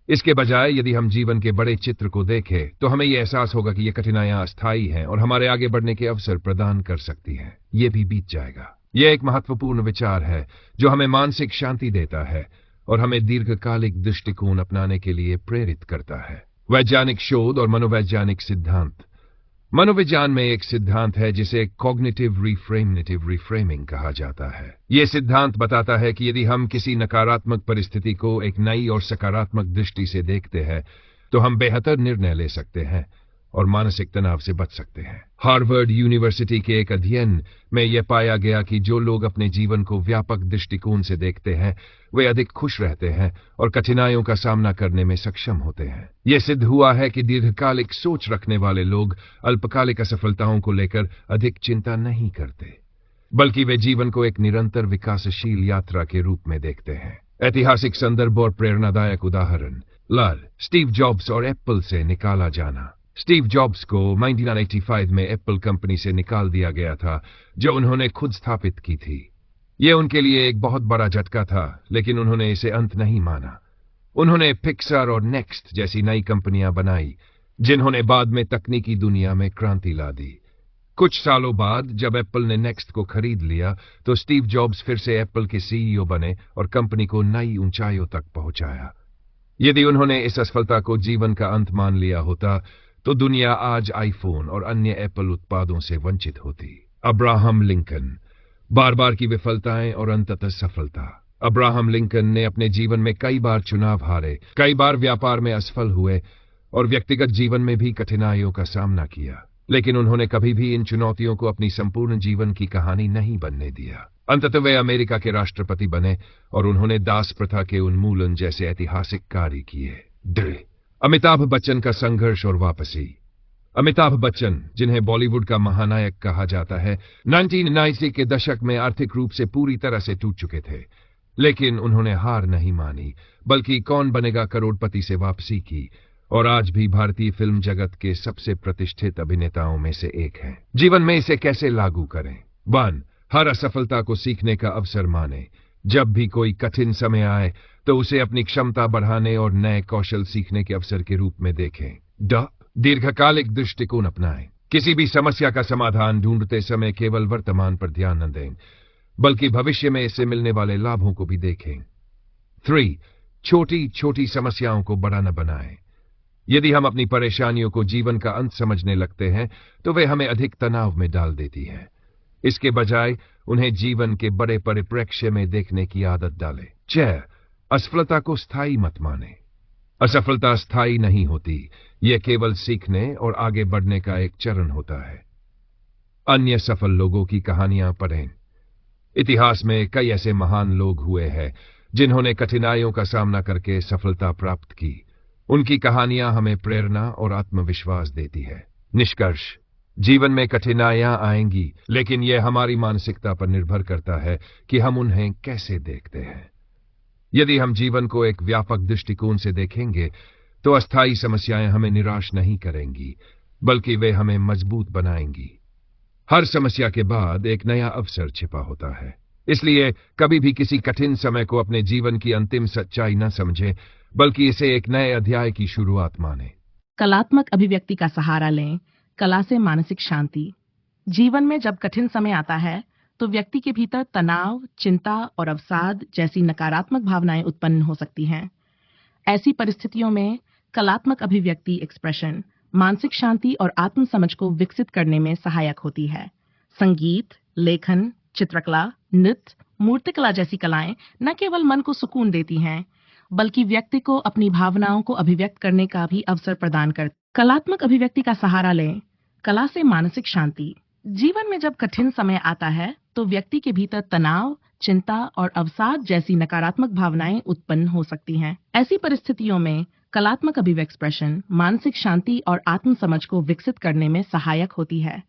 इसके बजाय यदि हम जीवन के बड़े चित्र को देखें, तो हमें यह एहसास होगा कि ये कठिनाइयां अस्थायी हैं और हमारे आगे बढ़ने के अवसर प्रदान कर सकती हैं। ये भी बीत जाएगा। यह एक महत्वपूर्ण विचार है जो हमें मानसिक शांति देता है और हमें दीर्घकालिक दृष्टिकोण अपनाने के लिए प्रेरित करता है। वैज्ञानिक शोध और मनोवैज्ञानिक सिद्धांत। मनोविज्ञान में एक सिद्धांत है जिसे कॉग्निटिव रिफ्रेमिंग कहा जाता है। यह सिद्धांत बताता है कि यदि हम किसी नकारात्मक परिस्थिति को एक नई और सकारात्मक दृष्टि से देखते हैं, तो हम बेहतर निर्णय ले सकते हैं और मानसिक तनाव से बच सकते हैं। हार्वर्ड यूनिवर्सिटी के एक अध्ययन में यह पाया गया कि जो लोग अपने जीवन को व्यापक दृष्टिकोण से देखते हैं वे अधिक खुश रहते हैं और कठिनाइयों का सामना करने में सक्षम होते हैं। यह सिद्ध हुआ है कि दीर्घकालिक सोच रखने वाले लोग अल्पकालिक असफलताओं को लेकर अधिक चिंता नहीं करते, बल्कि वे जीवन को एक निरंतर विकासशील यात्रा के रूप में देखते हैं। ऐतिहासिक संदर्भ और प्रेरणादायक उदाहरण लाल स्टीव जॉब्स और एप्पल से निकाला जाना। स्टीव जॉब्स को 1985 में एप्पल कंपनी से निकाल दिया गया था जो उन्होंने खुद स्थापित की थी। यह उनके लिए एक बहुत बड़ा झटका था, लेकिन उन्होंने इसे अंत नहीं माना। उन्होंने पिक्सर और नेक्स्ट जैसी नई कंपनियां बनाई जिन्होंने बाद में तकनीकी दुनिया में क्रांति ला दी। कुछ सालों बाद जब एप्पल ने नेक्स्ट को खरीद लिया तो स्टीव जॉब्स फिर से एप्पल के सीईओ बने और कंपनी को नई ऊंचाइयों तक पहुंचाया। यदि उन्होंने इस असफलता को जीवन का अंत मान लिया होता तो दुनिया आज आईफोन और अन्य एप्पल उत्पादों से वंचित होती। अब्राहम लिंकन, बार बार की विफलताएं और अंततः सफलता। अब्राहम लिंकन ने अपने जीवन में कई बार चुनाव हारे, कई बार व्यापार में असफल हुए और व्यक्तिगत जीवन में भी कठिनाइयों का सामना किया, लेकिन उन्होंने कभी भी इन चुनौतियों को अपनी संपूर्ण जीवन की कहानी नहीं बनने दिया। अंततः वे अमेरिका के राष्ट्रपति बने और उन्होंने दास प्रथा के उन्मूलन जैसे ऐतिहासिक कार्य किए। अमिताभ बच्चन का संघर्ष और वापसी। अमिताभ बच्चन, जिन्हें बॉलीवुड का महानायक कहा जाता है, 1990 के दशक में आर्थिक रूप से पूरी तरह से टूट चुके थे, लेकिन उन्होंने हार नहीं मानी, बल्कि कौन बनेगा करोड़पति से वापसी की और आज भी भारतीय फिल्म जगत के सबसे प्रतिष्ठित अभिनेताओं में से एक हैं। जीवन में इसे कैसे लागू करें? 1. हर असफलता को सीखने का अवसर माने। जब भी कोई कठिन समय आए तो उसे अपनी क्षमता बढ़ाने और नए कौशल सीखने के अवसर के रूप में देखें। दीर्घकालिक दृष्टिकोण अपनाएं। किसी भी समस्या का समाधान ढूंढते समय केवल वर्तमान पर ध्यान न दें, बल्कि भविष्य में इससे मिलने वाले लाभों को भी देखें। 3. छोटी छोटी समस्याओं को बड़ा न बनाएं। यदि हम अपनी परेशानियों को जीवन का अंत समझने लगते हैं तो वे हमें अधिक तनाव में डाल देती हैं। इसके बजाय उन्हें जीवन के बड़े परिप्रेक्ष्य में देखने की आदत डालें। 4. असफलता को स्थायी मत माने। असफलता स्थायी नहीं होती, यह केवल सीखने और आगे बढ़ने का एक चरण होता है। अन्य सफल लोगों की कहानियां पढ़ें। इतिहास में कई ऐसे महान लोग हुए हैं जिन्होंने कठिनाइयों का सामना करके सफलता प्राप्त की। उनकी कहानियां हमें प्रेरणा और आत्मविश्वास देती है। निष्कर्ष: जीवन में कठिनाइयां आएंगी, लेकिन यह हमारी मानसिकता पर निर्भर करता है कि हम उन्हें कैसे देखते हैं। यदि हम जीवन को एक व्यापक दृष्टिकोण से देखेंगे तो अस्थायी समस्याएं हमें निराश नहीं करेंगी, बल्कि वे हमें मजबूत बनाएंगी। हर समस्या के बाद एक नया अवसर छिपा होता है, इसलिए कभी भी किसी कठिन समय को अपने जीवन की अंतिम सच्चाई न समझें, बल्कि इसे एक नए अध्याय की शुरुआत माने। कलात्मक अभिव्यक्ति का सहारा लें। कला से मानसिक शांति। जीवन में जब कठिन समय आता है तो व्यक्ति के भीतर तनाव, चिंता और अवसाद जैसी नकारात्मक भावनाएं उत्पन्न हो सकती हैं। ऐसी परिस्थितियों में कलात्मक अभिव्यक्ति एक्सप्रेशन मानसिक शांति और आत्म समझ को विकसित करने में सहायक होती है। संगीत, लेखन, चित्रकला, नृत्य, मूर्तिकला जैसी कलाएं न केवल मन को सुकून देती हैं, बल्कि व्यक्ति को अपनी भावनाओं को अभिव्यक्त करने का भी अवसर प्रदान करती। कलात्मक अभिव्यक्ति का सहारा लें। कला से मानसिक शांति। जीवन में जब कठिन समय आता है तो व्यक्ति के भीतर तनाव, चिंता और अवसाद जैसी नकारात्मक भावनाएं उत्पन्न हो सकती हैं। ऐसी परिस्थितियों में कलात्मक अभिव्यक्ति एक्सप्रेशन मानसिक शांति और आत्म समझ को विकसित करने में सहायक होती है।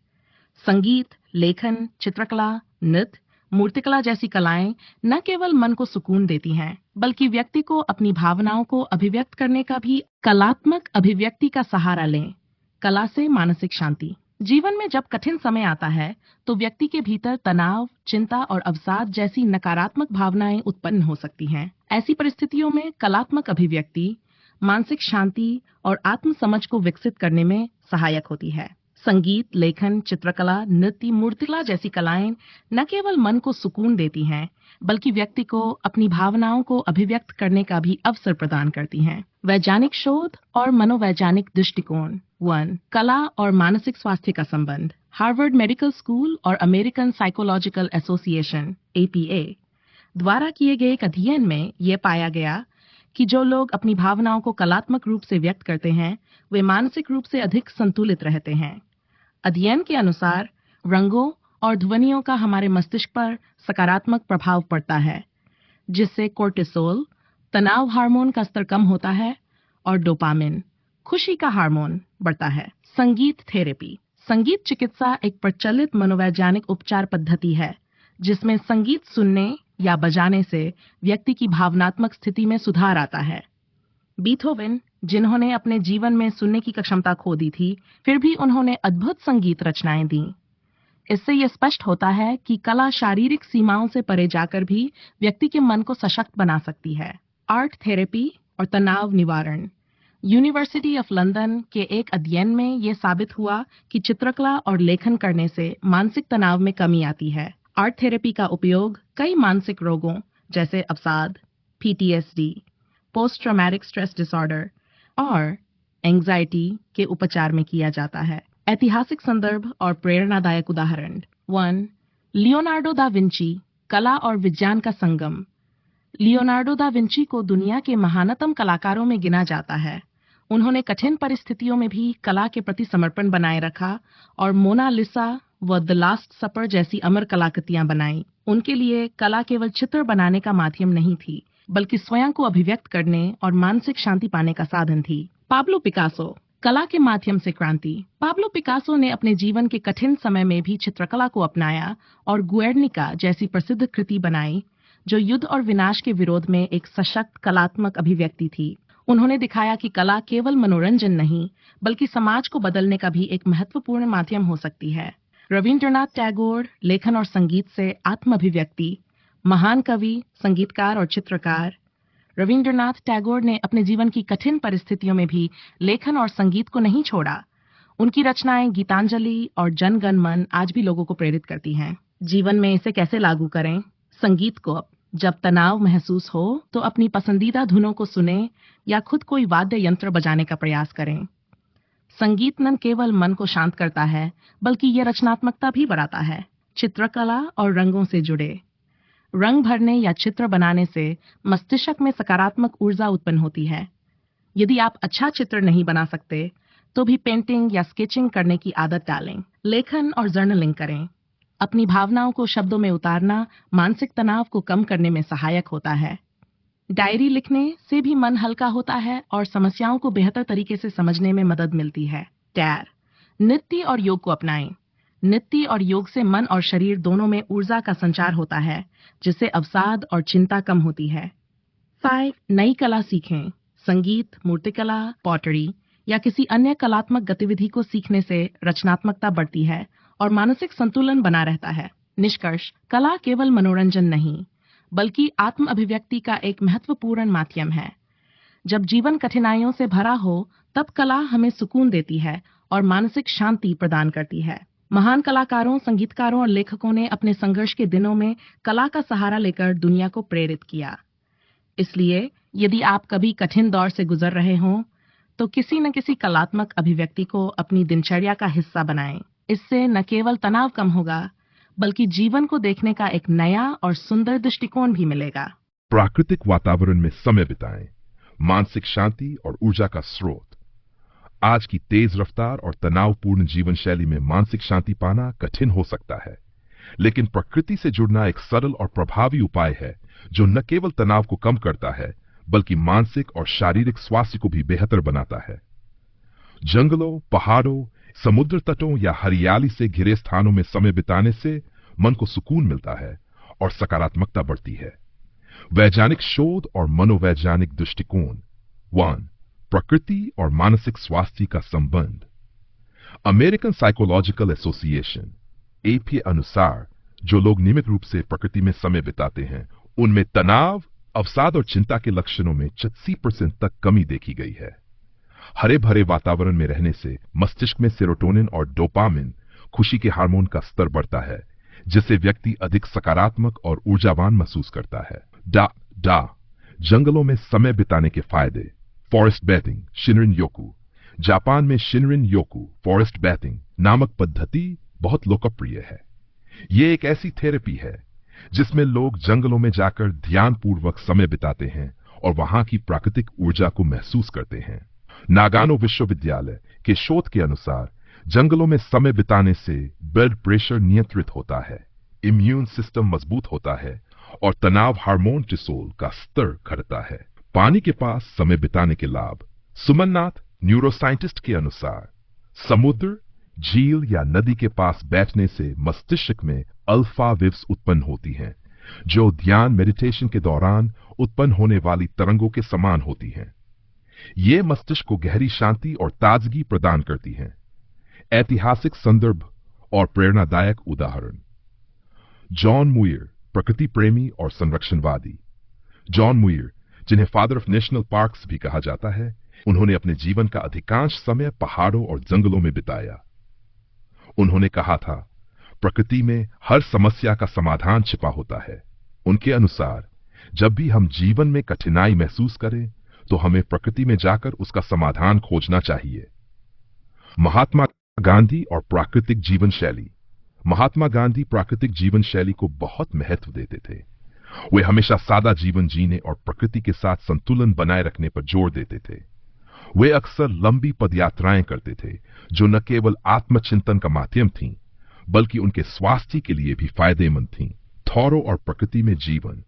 संगीत, लेखन, चित्रकला, नृत्य, मूर्तिकला जैसी कलाएं न केवल मन को सुकून देती हैं, बल्कि व्यक्ति को अपनी भावनाओं को अभिव्यक्त करने का भी। कलात्मक अभिव्यक्ति का सहारा लें। कला से मानसिक शांति। जीवन में जब कठिन समय आता है तो व्यक्ति के भीतर तनाव, चिंता और अवसाद जैसी नकारात्मक भावनाएं उत्पन्न हो सकती हैं। ऐसी परिस्थितियों में कलात्मक अभिव्यक्ति मानसिक शांति और आत्म समझ को विकसित करने में सहायक होती है। संगीत, लेखन, चित्रकला, नृत्य, मूर्तिकला जैसी कलाएं न केवल मन को सुकून देती हैं, बल्कि व्यक्ति को अपनी भावनाओं को अभिव्यक्त करने का भी अवसर प्रदान करती हैं। वैज्ञानिक शोध और मनोवैज्ञानिक दृष्टिकोण। 1. कला और मानसिक स्वास्थ्य का संबंध। हार्वर्ड मेडिकल स्कूल और अमेरिकन साइकोलॉजिकल एसोसिएशन (APA) द्वारा किए गए एक अध्ययन में यह पाया गया कि जो लोग अपनी भावनाओं को कलात्मक रूप से व्यक्त करते हैं वे मानसिक रूप से अधिक संतुलित रहते हैं। अध्ययन के अनुसार रंगों और ध्वनियों का हमारे मस्तिष्क पर सकारात्मक प्रभाव पड़ता है, जिससे कोर्टिसोल तनाव हार्मोन का स्तर कम होता है और डोपामिन खुशी का हार्मोन बढ़ता है। संगीत थेरेपी। संगीत चिकित्सा एक प्रचलित मनोवैज्ञानिक उपचार पद्धति है जिसमें संगीत सुनने या बजाने से व्यक्ति की भावनात्मक स्थिति में सुधार आता है। बीथोवन, जिन्होंने अपने जीवन में सुनने की क्षमता खो दी थी, फिर भी उन्होंने अद्भुत संगीत रचनाएं दी। इससे यह स्पष्ट होता है कि कला शारीरिक सीमाओं से परे जाकर भी व्यक्ति के मन को सशक्त बना सकती है। आर्ट थेरेपी और तनाव निवारण। यूनिवर्सिटी ऑफ लंदन के एक अध्ययन में यह साबित हुआ कि चित्रकला और लेखन करने से मानसिक तनाव में कमी आती है। आर्ट थेरेपी का उपयोग कई मानसिक रोगों जैसे अवसाद, PTSD, post traumatic stress disorder और एंजाइटी के उपचार में किया जाता है। ऐतिहासिक संदर्भ और प्रेरणादायक उदाहरण। 1. लियोनार्डो दा विंची, कला और विज्ञान का संगम। लियोनार्डो दा विंची को दुनिया के महानतम कलाकारों में गिना जाता है। उन्होंने कठिन परिस्थितियों में भी कला के प्रति समर्पण बनाए रखा और मोनालिसा व द लास्ट सपर जैसी अमर कलाकृतियां बनाई। उनके लिए कला केवल चित्र बनाने का माध्यम नहीं थी, बल्कि स्वयं को अभिव्यक्त करने और मानसिक शांति पाने का साधन थी। पाब्लो पिकासो, कला के माध्यम से क्रांति। पाब्लो पिकासो ने अपने जीवन के कठिन समय में भी चित्रकला को अपनाया और गुएर्निका जैसी प्रसिद्ध कृति बनाई, जो युद्ध और विनाश के विरोध में एक सशक्त कलात्मक अभिव्यक्ति थी। उन्होंने दिखाया कि कला केवल मनोरंजन नहीं, बल्कि समाज को बदलने का भी एक महत्वपूर्ण माध्यम हो सकती है। रविंद्रनाथ टैगोर, लेखन और संगीत से आत्म अभिव्यक्ति। महान कवि, संगीतकार और चित्रकार रविंद्रनाथ टैगोर ने अपने जीवन की कठिन परिस्थितियों में भी लेखन और संगीत को नहीं छोड़ा। उनकी रचनाएं गीतांजलि और जन गण मन आज भी लोगों को प्रेरित करती हैं। जीवन में इसे कैसे लागू करें? संगीत को जब तनाव महसूस हो तो अपनी पसंदीदा धुनों को सुनें या खुद कोई वाद्य यंत्र बजाने का प्रयास करें। संगीत न केवल मन को शांत करता है, बल्कि यह रचनात्मकता भी बढ़ाता है। चित्रकला और रंगों से जुड़े। रंग भरने या चित्र बनाने से मस्तिष्क में सकारात्मक ऊर्जा उत्पन्न होती है। यदि आप अच्छा चित्र नहीं बना सकते, तो भी पेंटिंग या स्केचिंग करने की आदत डालें। लेखन और जर्नलिंग करें। अपनी भावनाओं को शब्दों में उतारना मानसिक तनाव को कम करने में सहायक होता है। डायरी लिखने से भी मन हल्का होता है और समस्याओं को बेहतर तरीके से समझने में मदद मिलती है। टैर, नृत्य और योग को अपनाएं। नृत्य और योग से मन और शरीर दोनों में ऊर्जा का संचार होता है, जिससे अवसाद और चिंता कम होती है। 5. नई कला सीखें। संगीत, मूर्तिकला, पॉटरी या किसी अन्य कलात्मक गतिविधि को सीखने से रचनात्मकता बढ़ती है और मानसिक संतुलन बना रहता है। निष्कर्ष, कला केवल मनोरंजन नहीं, बल्कि आत्म अभिव्यक्ति का एक महत्वपूर्ण माध्यम है। जब जीवन कठिनाइयों से भरा हो, तब कला हमें सुकून देती है और मानसिक शांति प्रदान करती है। महान कलाकारों, संगीतकारों और लेखकों ने अपने संघर्ष के दिनों में कला का सहारा लेकर दुनिया को प्रेरित किया। इसलिए यदि आप कभी कठिन दौर से गुजर रहे हों, तो किसी न किसी कलात्मक अभिव्यक्ति को अपनी दिनचर्या का हिस्सा बनाएं। इससे न केवल तनाव कम होगा, बल्कि जीवन को देखने का एक नया और सुंदर दृष्टिकोण भी मिलेगा। प्राकृतिक वातावरण में समय बिताएं। मानसिक शांति और ऊर्जा का स्रोत। आज की तेज रफ्तार और तनावपूर्ण जीवन शैली में मानसिक शांति पाना कठिन हो सकता है, लेकिन प्रकृति से जुड़ना एक सरल और प्रभावी उपाय है जो न केवल तनाव को कम करता है, बल्कि मानसिक और शारीरिक स्वास्थ्य को भी बेहतर बनाता है। जंगलों, पहाड़ों, समुद्र तटों या हरियाली से घिरे स्थानों में समय बिताने से मन को सुकून मिलता है और सकारात्मकता बढ़ती है। वैज्ञानिक शोध और मनोवैज्ञानिक दृष्टिकोण। 1. प्रकृति और मानसिक स्वास्थ्य का संबंध। अमेरिकन साइकोलॉजिकल एसोसिएशन AP अनुसार जो लोग नियमित रूप से प्रकृति में समय बिताते हैं, उनमें तनाव, अवसाद और चिंता के लक्षणों में 80% तक कमी देखी गई है। हरे भरे वातावरण में रहने से मस्तिष्क में सेरोटोनिन और डोपामिन, खुशी के हार्मोन का स्तर बढ़ता है, जिससे व्यक्ति अधिक सकारात्मक और ऊर्जावान महसूस करता है। जंगलों में समय बिताने के फायदे। Forest bathing, shinrin योकू। जापान में शिनरिन योकू फॉरेस्ट बैथिंग नामक पद्धति बहुत लोकप्रिय है। ये एक ऐसी थेरेपी है जिसमें लोग जंगलों में जाकर ध्यानपूर्वक समय बिताते हैं और वहां की प्राकृतिक ऊर्जा को महसूस करते हैं। नागानो विश्वविद्यालय के शोध के अनुसार जंगलों में समय बिताने से ब्लड प्रेशर नियंत्रित होता है, इम्यून सिस्टम मजबूत होता है और तनाव हार्मोन टिसोल का स्तर घटता है। पानी के पास समय बिताने के लाभ। सुमननाथ, न्यूरोसाइंटिस्ट के अनुसार समुद्र, झील या नदी के पास बैठने से मस्तिष्क में अल्फा वेव्स उत्पन्न होती हैं, जो ध्यान मेडिटेशन के दौरान उत्पन्न होने वाली तरंगों के समान होती हैं। ये मस्तिष्क को गहरी शांति और ताजगी प्रदान करती हैं। ऐतिहासिक संदर्भ और प्रेरणादायक उदाहरण। जॉन मुयर, प्रकृति प्रेमी और संरक्षणवादी। जॉन मुयर, जिन्हें फादर ऑफ नेशनल पार्क्स भी कहा जाता है, उन्होंने अपने जीवन का अधिकांश समय पहाड़ों और जंगलों में बिताया। उन्होंने कहा था, प्रकृति में हर समस्या का समाधान छिपा होता है। उनके अनुसार जब भी हम जीवन में कठिनाई महसूस करें तो हमें प्रकृति में जाकर उसका समाधान खोजना चाहिए। महात्मा गांधी और प्राकृतिक जीवन शैली। महात्मा गांधी प्राकृतिक जीवन शैली को बहुत महत्व देते थे। वे हमेशा सादा जीवन जीने और प्रकृति के साथ संतुलन बनाए रखने पर जोर देते थे। वे अक्सर लंबी पदयात्राएं करते थे, जो न केवल आत्मचिंतन का माध्यम थीं, बल्कि उनके स्वास्थ्य के लिए भी फायदेमंद थीं। थॉरो और प्रकृति में जीवन।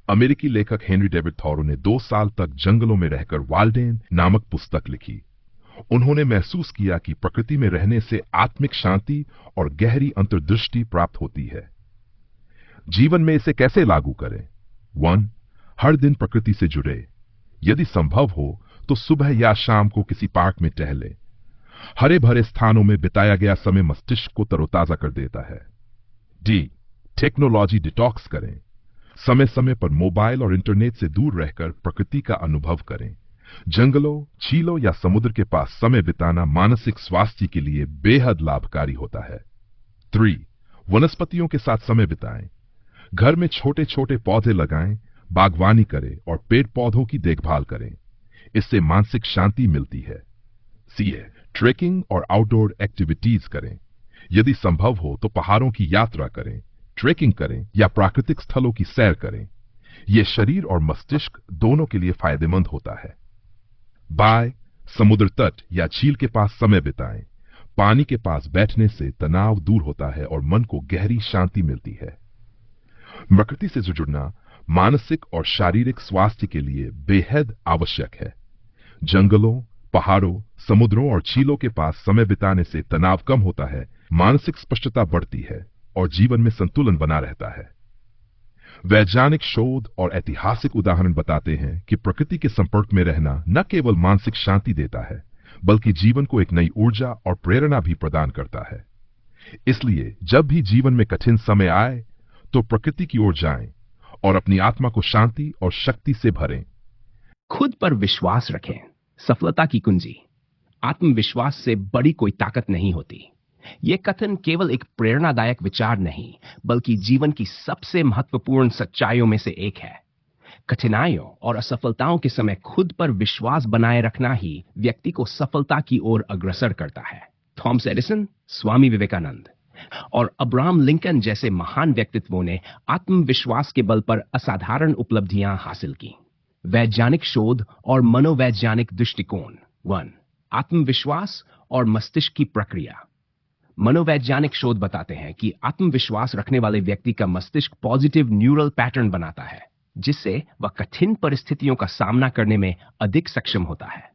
अमेरिकी लेखक हेनरी डेविड थॉरो ने 2 साल तक जंगलों में रहकर वाल्डेन नामक पुस्तक लिखी। उन्होंने महसूस किया कि प्रकृति में रहने से आत्मिक शांति और गहरी अंतर्दृष्टि प्राप्त होती है। जीवन में इसे कैसे लागू करें? 1. हर दिन प्रकृति से जुड़े। यदि संभव हो तो सुबह या शाम को किसी पार्क में टहलें। हरे भरे स्थानों में बिताया गया समय मस्तिष्क को तरोताजा कर देता है। डी. टेक्नोलॉजी डिटॉक्स करें। समय समय पर मोबाइल और इंटरनेट से दूर रहकर प्रकृति का अनुभव करें। जंगलों, झीलों या समुद्र के पास समय बिताना मानसिक स्वास्थ्य के लिए बेहद लाभकारी होता है। 3. वनस्पतियों के साथ समय बिताएं। घर में छोटे छोटे पौधे लगाएं, बागवानी करें और पेड़ पौधों की देखभाल करें। इससे मानसिक शांति मिलती है। सी. ट्रेकिंग और आउटडोर एक्टिविटीज करें। यदि संभव हो तो पहाड़ों की यात्रा करें, ट्रेकिंग करें या प्राकृतिक स्थलों की सैर करें। यह शरीर और मस्तिष्क दोनों के लिए फायदेमंद होता है। बाय, समुद्र तट या झील के पास समय बिताएं। पानी के पास बैठने से तनाव दूर होता है और मन को गहरी शांति मिलती है। प्रकृति से जुड़ना मानसिक और शारीरिक स्वास्थ्य के लिए बेहद आवश्यक है। जंगलों, पहाड़ों, समुद्रों और झीलों के पास समय बिताने से तनाव कम होता है, मानसिक स्पष्टता बढ़ती है और जीवन में संतुलन बना रहता है। वैज्ञानिक शोध और ऐतिहासिक उदाहरण बताते हैं कि प्रकृति के संपर्क में रहना न केवल मानसिक शांति देता है, बल्कि जीवन को एक नई ऊर्जा और प्रेरणा भी प्रदान करता है। इसलिए जब भी जीवन में कठिन समय आए तो प्रकृति की ओर जाएं और अपनी आत्मा को शांति और शक्ति से भरें। खुद पर विश्वास रखें। सफलता की कुंजी। आत्मविश्वास से बड़ी कोई ताकत नहीं होती। यह कथन केवल एक प्रेरणादायक विचार नहीं, बल्कि जीवन की सबसे महत्वपूर्ण सच्चाइयों में से एक है। कठिनाइयों और असफलताओं के समय खुद पर विश्वास बनाए रखना ही व्यक्ति को सफलता की ओर अग्रसर करता है। थॉमस एडिसन, स्वामी विवेकानंद और अब्राहम लिंकन जैसे महान व्यक्तित्वों ने आत्मविश्वास के बल पर असाधारण उपलब्धियां हासिल की। वैज्ञानिक शोध और मनोवैज्ञानिक दृष्टिकोण। 1. आत्मविश्वास और मस्तिष्क की प्रक्रिया। मनोवैज्ञानिक शोध बताते हैं कि आत्मविश्वास रखने वाले व्यक्ति का मस्तिष्क पॉजिटिव न्यूरल पैटर्न बनाता है, जिससे वह कठिन परिस्थितियों का सामना करने में अधिक सक्षम होता है।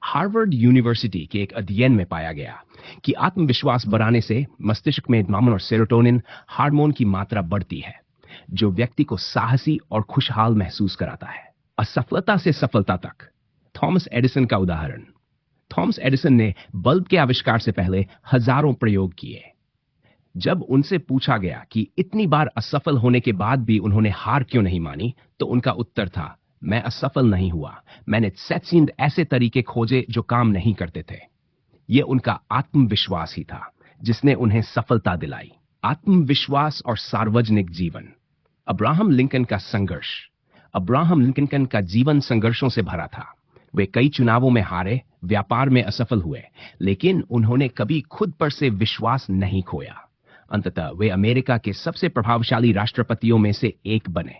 हार्वर्ड यूनिवर्सिटी के एक अध्ययन में पाया गया कि आत्मविश्वास बढ़ाने से मस्तिष्क में डोपामिन और सेरोटोनिन हार्मोन की मात्रा बढ़ती है, जो व्यक्ति को साहसी और खुशहाल महसूस कराता है। असफलता से सफलता तक। थॉमस एडिसन का उदाहरण। थॉमस एडिसन ने बल्ब के आविष्कार से पहले हजारों प्रयोग किए। जब उनसे पूछा गया कि इतनी बार असफल होने के बाद भी उन्होंने हार क्यों नहीं मानी, तो उनका उत्तर था, मैं असफल नहीं हुआ, मैंने सचींद ऐसे तरीके खोजे जो काम नहीं करते थे। यह उनका आत्मविश्वास ही था जिसने उन्हें सफलता दिलाई। आत्मविश्वास और सार्वजनिक जीवन। अब्राहम लिंकन का संघर्ष। अब्राहम लिंकन का जीवन संघर्षों से भरा था। वे कई चुनावों में हारे, व्यापार में असफल हुए, लेकिन उन्होंने कभी खुद पर से विश्वास नहीं खोया। अंततः वे अमेरिका के सबसे प्रभावशाली राष्ट्रपतियों में से एक बने।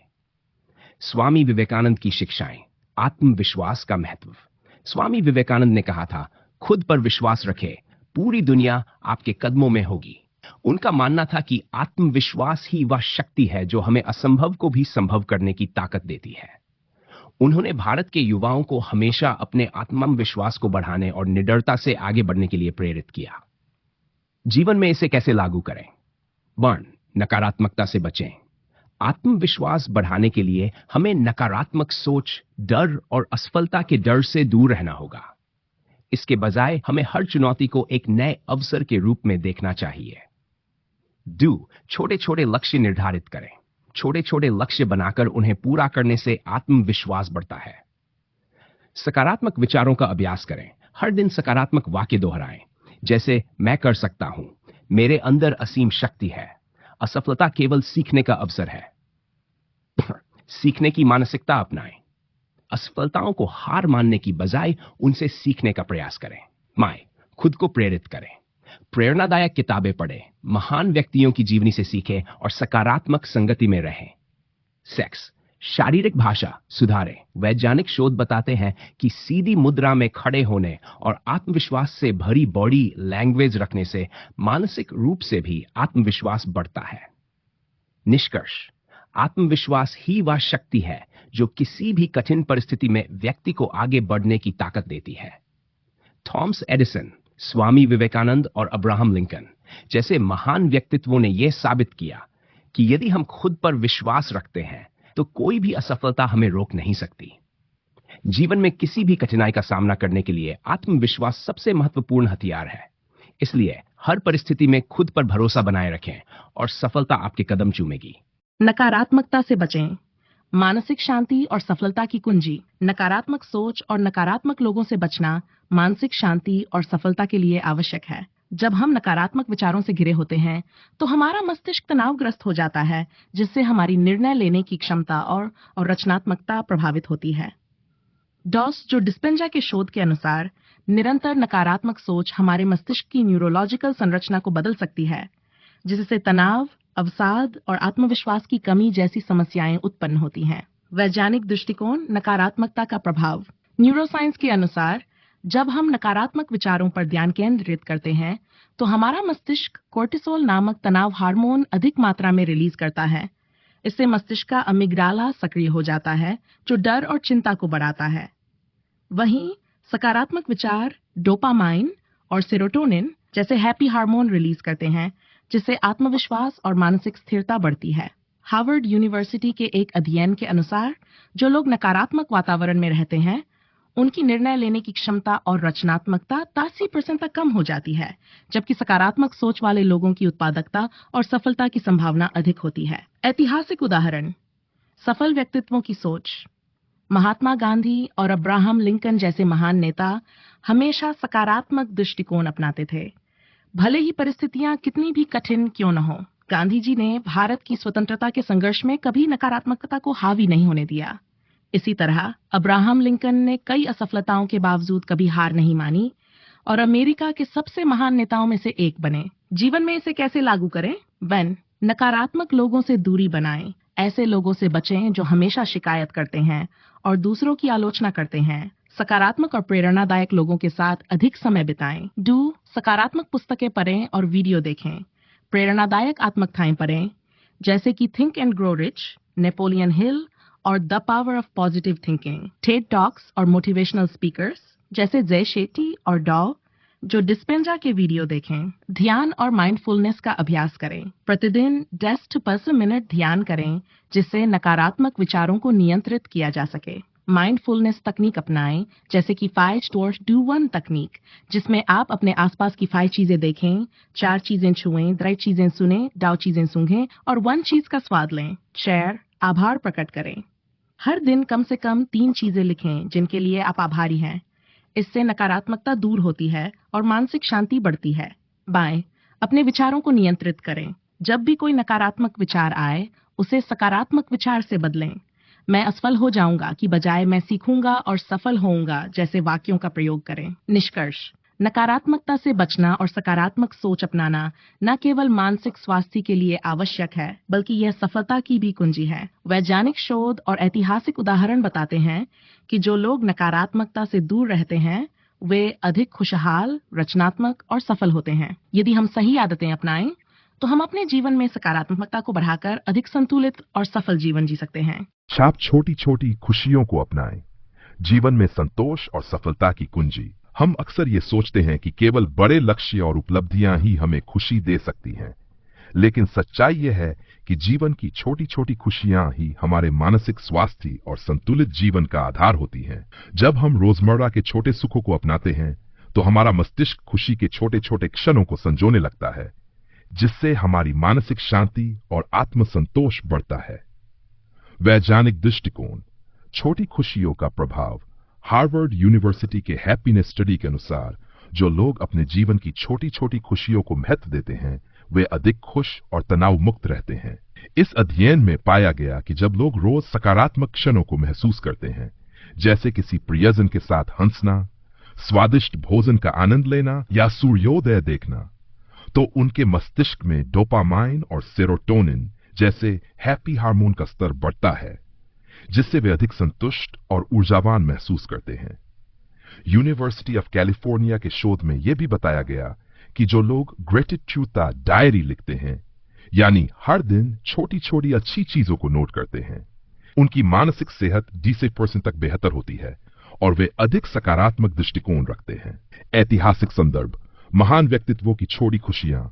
स्वामी विवेकानंद की शिक्षाएं, आत्मविश्वास का महत्व। स्वामी विवेकानंद ने कहा था, खुद पर विश्वास रखें, पूरी दुनिया आपके कदमों में होगी। उनका मानना था कि आत्मविश्वास ही वह शक्ति है जो हमें असंभव को भी संभव करने की ताकत देती है। उन्होंने भारत के युवाओं को हमेशा अपने आत्मविश्वास को बढ़ाने और निडरता से आगे बढ़ने के लिए प्रेरित किया। जीवन में इसे कैसे लागू करें? 1. नकारात्मकता से बचें। आत्मविश्वास बढ़ाने के लिए हमें नकारात्मक सोच, डर और असफलता के डर से दूर रहना होगा। इसके बजाय हमें हर चुनौती को एक नए अवसर के रूप में देखना चाहिए। 2. छोटे छोटे लक्ष्य निर्धारित करें। छोटे छोटे लक्ष्य बनाकर उन्हें पूरा करने से आत्मविश्वास बढ़ता है। सकारात्मक विचारों का अभ्यास करें। हर दिन सकारात्मक वाक्य दोहराएं, जैसे मैं कर सकता हूं, मेरे अंदर असीम शक्ति है, असफलता केवल सीखने का अवसर है। सीखने की मानसिकता अपनाएं। असफलताओं को हार मानने की बजाय उनसे सीखने का प्रयास करें। खुद को प्रेरित करें। प्रेरणादायक किताबें पढ़ें, महान व्यक्तियों की जीवनी से सीखें और सकारात्मक संगति में रहें। सेक्स, शारीरिक भाषा सुधारें। वैज्ञानिक शोध बताते हैं कि सीधी मुद्रा में खड़े होने और आत्मविश्वास से भरी बॉडी लैंग्वेज रखने से मानसिक रूप से भी आत्मविश्वास बढ़ता है। निष्कर्ष, आत्मविश्वास ही वह शक्ति है जो किसी भी कठिन परिस्थिति में व्यक्ति को आगे बढ़ने की ताकत देती है। थॉमस एडिसन, स्वामी विवेकानंद और अब्राहम लिंकन जैसे महान व्यक्तित्वों ने यह साबित किया कि यदि हम खुद पर विश्वास रखते हैं तो कोई भी असफलता हमें रोक नहीं सकती। जीवन में किसी भी कठिनाई का सामना करने के लिए आत्मविश्वास सबसे महत्वपूर्ण हथियार है। इसलिए हर परिस्थिति में खुद पर भरोसा बनाए रखें और सफलता आपके कदम चूमेगी। नकारात्मकता से बचें। मानसिक शांति और सफलता की कुंजी। नकारात्मक सोच और नकारात्मक लोगों से बचना मानसिक शांति और सफलता के लिए आवश्यक है। जब हम नकारात्मक विचारों से घिरे होते हैं तो हमारा मस्तिष्क तनावग्रस्त हो जाता है, जिससे हमारी निर्णय लेने की क्षमता और रचनात्मकता प्रभावित होती है। डॉस जो डिस्पेंजा के शोध के अनुसार निरंतर नकारात्मक सोच हमारे मस्तिष्क की न्यूरोलॉजिकल संरचना को बदल सकती है, जिससे तनाव, अवसाद और आत्मविश्वास की कमी जैसी समस्याएं उत्पन्न होती हैं। वैज्ञानिक दृष्टिकोण, नकारात्मकता का प्रभाव। न्यूरोसाइंस के अनुसार जब हम नकारात्मक विचारों पर ध्यान केंद्रित करते हैं तो हमारा मस्तिष्क कोर्टिसोल नामक तनाव हार्मोन अधिक मात्रा में रिलीज करता है। इससे मस्तिष्क का अमिग्डाला सक्रिय हो जाता है, जो डर और चिंता को बढ़ाता है। वहीं सकारात्मक विचार डोपामाइन और सेरोटोनिन जैसे हैप्पी हार्मोन रिलीज करते हैं, जिससे आत्मविश्वास और मानसिक स्थिरता बढ़ती है। हार्वर्ड यूनिवर्सिटी के एक अध्ययन के अनुसार जो लोग नकारात्मक वातावरण में रहते हैं उनकी निर्णय लेने की क्षमता और रचनात्मकता 80% तक कम हो जाती है, जबकि सकारात्मक सोच वाले लोगों की उत्पादकता और सफलता की संभावना अधिक होती है। ऐतिहासिक उदाहरण। सफल व्यक्तित्वों की सोच। महात्मा गांधी और अब्राहम लिंकन जैसे महान नेता हमेशा सकारात्मक दृष्टिकोण अपनाते थे, भले ही परिस्थितियां कितनी भी कठिन क्यों न हो। गांधी जी ने भारत की स्वतंत्रता के संघर्ष में कभी नकारात्मकता को हावी नहीं होने दिया। इसी तरह अब्राहम लिंकन ने कई असफलताओं के बावजूद कभी हार नहीं मानी और अमेरिका के सबसे महान नेताओं में से एक बने। जीवन में इसे कैसे लागू करें? 1. नकारात्मक लोगों से दूरी बनाएं। ऐसे लोगों से बचें जो हमेशा शिकायत करते हैं और दूसरों की आलोचना करते हैं। सकारात्मक और प्रेरणादायक लोगों के साथ अधिक समय बिताएं। 2. सकारात्मक पुस्तकें पढ़ें और वीडियो देखें। प्रेरणादायक आत्मकथाएं पढ़ें, जैसे कि think and grow rich, Napoleon Hill और the power of positive thinking. TED talks और मोटिवेशनल स्पीकर्स जैसे जय शेट्टी और डॉ जो डिस्पेंजा के वीडियो देखें। ध्यान और माइंडफुलनेस का अभ्यास करें। प्रतिदिन 10 to 15 मिनट ध्यान करें, जिससे नकारात्मक विचारों को नियंत्रित किया जा सके। माइंडफुलनेस तकनीक अपनाएं, जैसे कि 5 towards do 1 तकनीक, जिसमें आप अपने आसपास की 5 चीजें देखें, 4 चीजें छुएं, 3 चीजें सुनें, 2 चीजें सूंघें और 1 चीज का स्वाद लें। शेयर, आभार प्रकट करें। हर दिन कम से कम 3 चीजें लिखें जिनके लिए आप आभारी हैं। इससे नकारात्मकता दूर होती है और मानसिक शांति बढ़ती है। बाएं, अपने विचारों को नियंत्रित करें। जब भी कोई नकारात्मक विचार आए, उसे सकारात्मक विचार से बदलें। मैं असफल हो जाऊंगा की बजाय मैं सीखूंगा और सफल होऊंगा जैसे वाक्यों का प्रयोग करें। निष्कर्ष, नकारात्मकता से बचना और सकारात्मक सोच अपनाना न केवल मानसिक स्वास्थ्य के लिए आवश्यक है, बल्कि यह सफलता की भी कुंजी है। वैज्ञानिक शोध और ऐतिहासिक उदाहरण बताते हैं कि जो लोग नकारात्मकता से दूर रहते हैं वे अधिक खुशहाल, रचनात्मक और सफल होते हैं। यदि हम सही आदतें अपनाएं तो हम अपने जीवन में सकारात्मकता को बढ़ाकर अधिक संतुलित और सफल जीवन जी सकते हैं। आप छोटी छोटी खुशियों को अपनाएं, जीवन में संतोष और सफलता की कुंजी। हम अक्सर ये सोचते हैं कि केवल बड़े लक्ष्य और उपलब्धियां ही हमें खुशी दे सकती हैं, लेकिन सच्चाई यह है कि जीवन की छोटी छोटी खुशियां ही हमारे मानसिक स्वास्थ्य और संतुलित जीवन का आधार होती हैं। जब हम रोजमर्रा के छोटे सुखों को अपनाते हैं तो हमारा मस्तिष्क खुशी के छोटे छोटे क्षणों को संजोने लगता है, जिससे हमारी मानसिक शांति और आत्मसंतोष बढ़ता है। वैज्ञानिक दृष्टिकोण, छोटी खुशियों का प्रभाव। हार्वर्ड यूनिवर्सिटी के हैप्पीनेस स्टडी के अनुसार जो लोग अपने जीवन की छोटी छोटी खुशियों को महत्व देते हैं वे अधिक खुश और तनाव मुक्त रहते हैं। इस अध्ययन में पाया गया कि जब लोग रोज सकारात्मक क्षणों को महसूस करते हैं, जैसे किसी प्रियजन के साथ हंसना, स्वादिष्ट भोजन का आनंद लेना या सूर्योदय देखना, तो उनके मस्तिष्क में डोपामाइन और सेरोटोनिन जैसे हैप्पी हार्मोन का स्तर बढ़ता है, जिससे वे अधिक संतुष्ट और ऊर्जावान महसूस करते हैं। यूनिवर्सिटी ऑफ कैलिफोर्निया के शोध में यह भी बताया गया कि जो लोग ग्रेटिट्यूड डायरी लिखते हैं, यानी हर दिन छोटी छोटी अच्छी चीजों को नोट करते हैं, उनकी मानसिक सेहत 20% तक बेहतर होती है और वे अधिक सकारात्मक दृष्टिकोण रखते हैं। ऐतिहासिक संदर्भ, महान व्यक्तित्वों की छोटी खुशियां।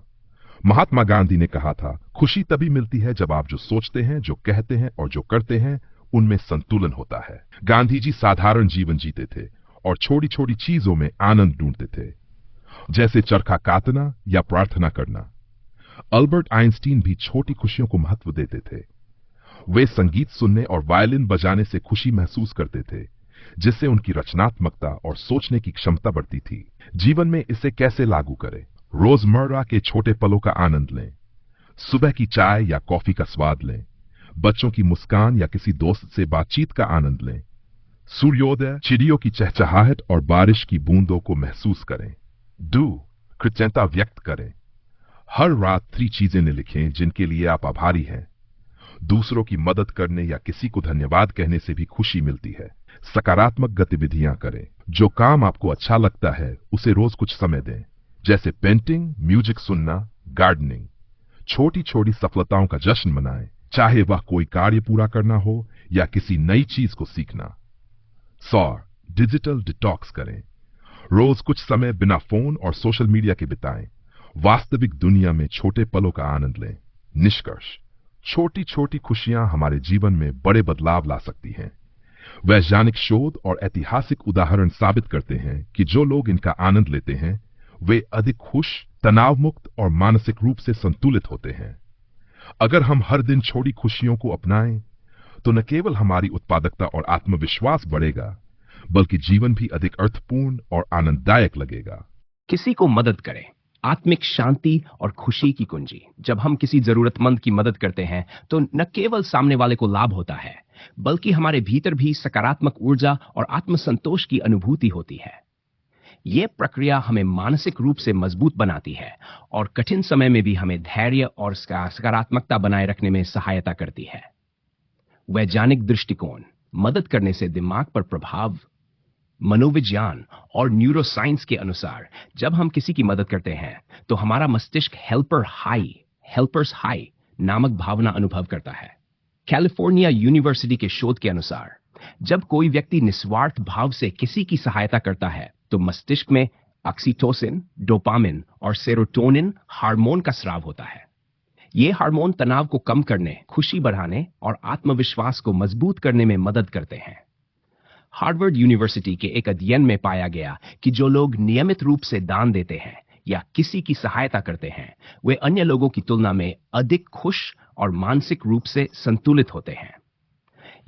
महात्मा गांधी ने कहा था, खुशी तभी मिलती है जब आप जो सोचते हैं, जो कहते हैं और जो करते हैं उनमें संतुलन होता है। गांधी जी साधारण जीवन जीते थे और छोटी छोटी चीजों में आनंद ढूंढते थे, जैसे चरखा काटना या प्रार्थना करना। अल्बर्ट आइंस्टीन भी छोटी खुशियों को महत्व देते थे। वे संगीत सुनने और वायलिन बजाने से खुशी महसूस करते थे, जिससे उनकी रचनात्मकता और सोचने की क्षमता बढ़ती थी। जीवन में इसे कैसे लागू करें? रोजमर्रा के छोटे पलों का आनंद लें। सुबह की चाय या कॉफी का स्वाद लें। बच्चों की मुस्कान या किसी दोस्त से बातचीत का आनंद लें। सूर्योदय, चिड़ियों की चहचहाहट और बारिश की बूंदों को महसूस करें। कृतज्ञता व्यक्त करें। हर रात 3 चीजें लिखें जिनके लिए आप आभारी हैं। दूसरों की मदद करने या किसी को धन्यवाद कहने से भी खुशी मिलती है। सकारात्मक गतिविधियां करें। जो काम आपको अच्छा लगता है उसे रोज कुछ समय दें, जैसे पेंटिंग, म्यूजिक सुनना, गार्डनिंग। छोटी छोटी सफलताओं का जश्न मनाएं, चाहे वह कोई कार्य पूरा करना हो या किसी नई चीज को सीखना। डिजिटल डिटॉक्स करें। रोज कुछ समय बिना फोन और सोशल मीडिया के बिताएं। वास्तविक दुनिया में छोटे पलों का आनंद लें। निष्कर्ष, छोटी छोटी खुशियां हमारे जीवन में बड़े बदलाव ला सकती हैं। वैज्ञानिक शोध और ऐतिहासिक उदाहरण साबित करते हैं कि जो लोग इनका आनंद लेते हैं वे अधिक खुश, तनाव मुक्त और मानसिक रूप से संतुलित होते हैं। अगर हम हर दिन छोटी खुशियों को अपनाएं तो न केवल हमारी उत्पादकता और आत्मविश्वास बढ़ेगा, बल्कि जीवन भी अधिक अर्थपूर्ण और आनंददायक लगेगा। किसी को मदद करें, आत्मिक शांति और खुशी की कुंजी। जब हम किसी जरूरतमंद की मदद करते हैं तो न केवल सामने वाले को लाभ होता है, बल्कि हमारे भीतर भी सकारात्मक ऊर्जा और आत्मसंतोष की अनुभूति होती है। यह प्रक्रिया हमें मानसिक रूप से मजबूत बनाती है और कठिन समय में भी हमें धैर्य और सकारात्मकता बनाए रखने में सहायता करती है। वैज्ञानिक दृष्टिकोण, मदद करने से दिमाग पर प्रभाव। मनोविज्ञान और न्यूरोसाइंस के अनुसार जब हम किसी की मदद करते हैं तो हमारा मस्तिष्क हेल्पर्स हाई नामक भावना अनुभव करता है। कैलिफोर्निया यूनिवर्सिटी के शोध के अनुसार जब कोई व्यक्ति निस्वार्थ भाव से किसी की सहायता करता है तो मस्तिष्क में ऑक्सीटोसिन, डोपामिन और सेरोटोनिन हार्मोन का स्राव होता है। ये हार्मोन तनाव को कम करने, खुशी बढ़ाने और आत्मविश्वास को मजबूत करने में मदद करते हैं। हार्वर्ड यूनिवर्सिटी के एक अध्ययन में पाया गया कि जो लोग नियमित रूप से दान देते हैं या किसी की सहायता करते हैं वे अन्य लोगों की तुलना में अधिक खुश और मानसिक रूप से संतुलित होते हैं।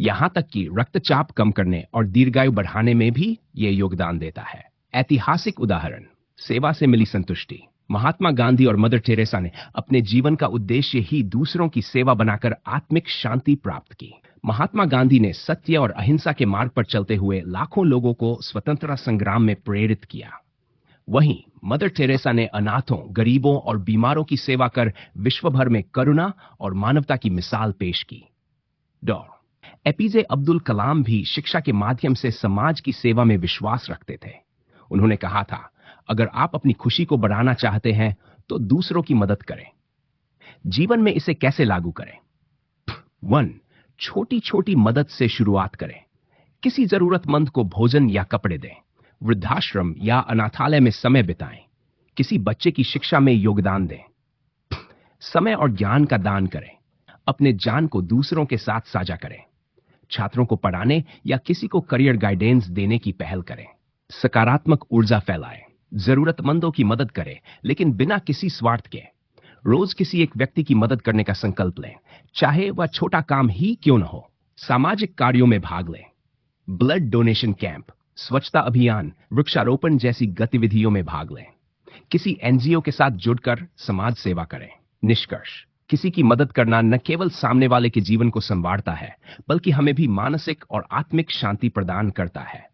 यहां तक कि रक्तचाप कम करने और दीर्घायु बढ़ाने में भी ये योगदान देता है। ऐतिहासिक उदाहरण, सेवा से मिली संतुष्टि। महात्मा गांधी और मदर टेरेसा ने अपने जीवन का उद्देश्य ही दूसरों की सेवा बनाकर आत्मिक शांति प्राप्त की। महात्मा गांधी ने सत्य और अहिंसा के मार्ग पर चलते हुए लाखों लोगों को स्वतंत्रता संग्राम में प्रेरित किया। वहीं मदर टेरेसा ने अनाथों, गरीबों और बीमारों की सेवा कर विश्व भर में करुणा और मानवता की मिसाल पेश की। एपीजे अब्दुल कलाम भी शिक्षा के माध्यम से समाज की सेवा में विश्वास रखते थे। उन्होंने कहा था, अगर आप अपनी खुशी को बढ़ाना चाहते हैं तो दूसरों की मदद करें। जीवन में इसे कैसे लागू करें? 1. छोटी छोटी मदद से शुरुआत करें। किसी जरूरतमंद को भोजन या कपड़े दें। वृद्धाश्रम या अनाथालय में समय बिताएं। किसी बच्चे की शिक्षा में योगदान दें। समय और ज्ञान का दान करें। अपने ज्ञान को दूसरों के साथ साझा करें। छात्रों को पढ़ाने या किसी को करियर गाइडेंस देने की पहल करें। सकारात्मक ऊर्जा फैलाएं। जरूरतमंदों की मदद करें, लेकिन बिना किसी स्वार्थ के। रोज किसी एक व्यक्ति की मदद करने का संकल्प लें, चाहे वह छोटा काम ही क्यों न हो। सामाजिक कार्यों में भाग लें। ब्लड डोनेशन कैंप, स्वच्छता अभियान, वृक्षारोपण जैसी गतिविधियों में भाग लें। किसी एनजीओ के साथ जुड़कर समाज सेवा करें। निष्कर्ष, किसी की मदद करना न केवल सामने वाले के जीवन को संवारता है, बल्कि हमें भी मानसिक और आत्मिक शांति प्रदान करता है।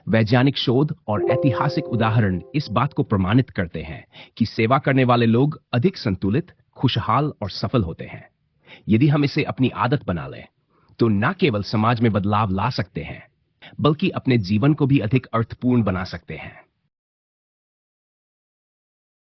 वैज्ञानिक शोध और ऐतिहासिक उदाहरण इस बात को प्रमाणित करते हैं कि सेवा करने वाले लोग अधिक संतुलित, खुशहाल और सफल होते हैं। यदि हम इसे अपनी आदत बना लें, तो न केवल समाज में बदलाव ला सकते हैं, बल्कि अपने जीवन को भी अधिक अर्थपूर्ण बना सकते हैं।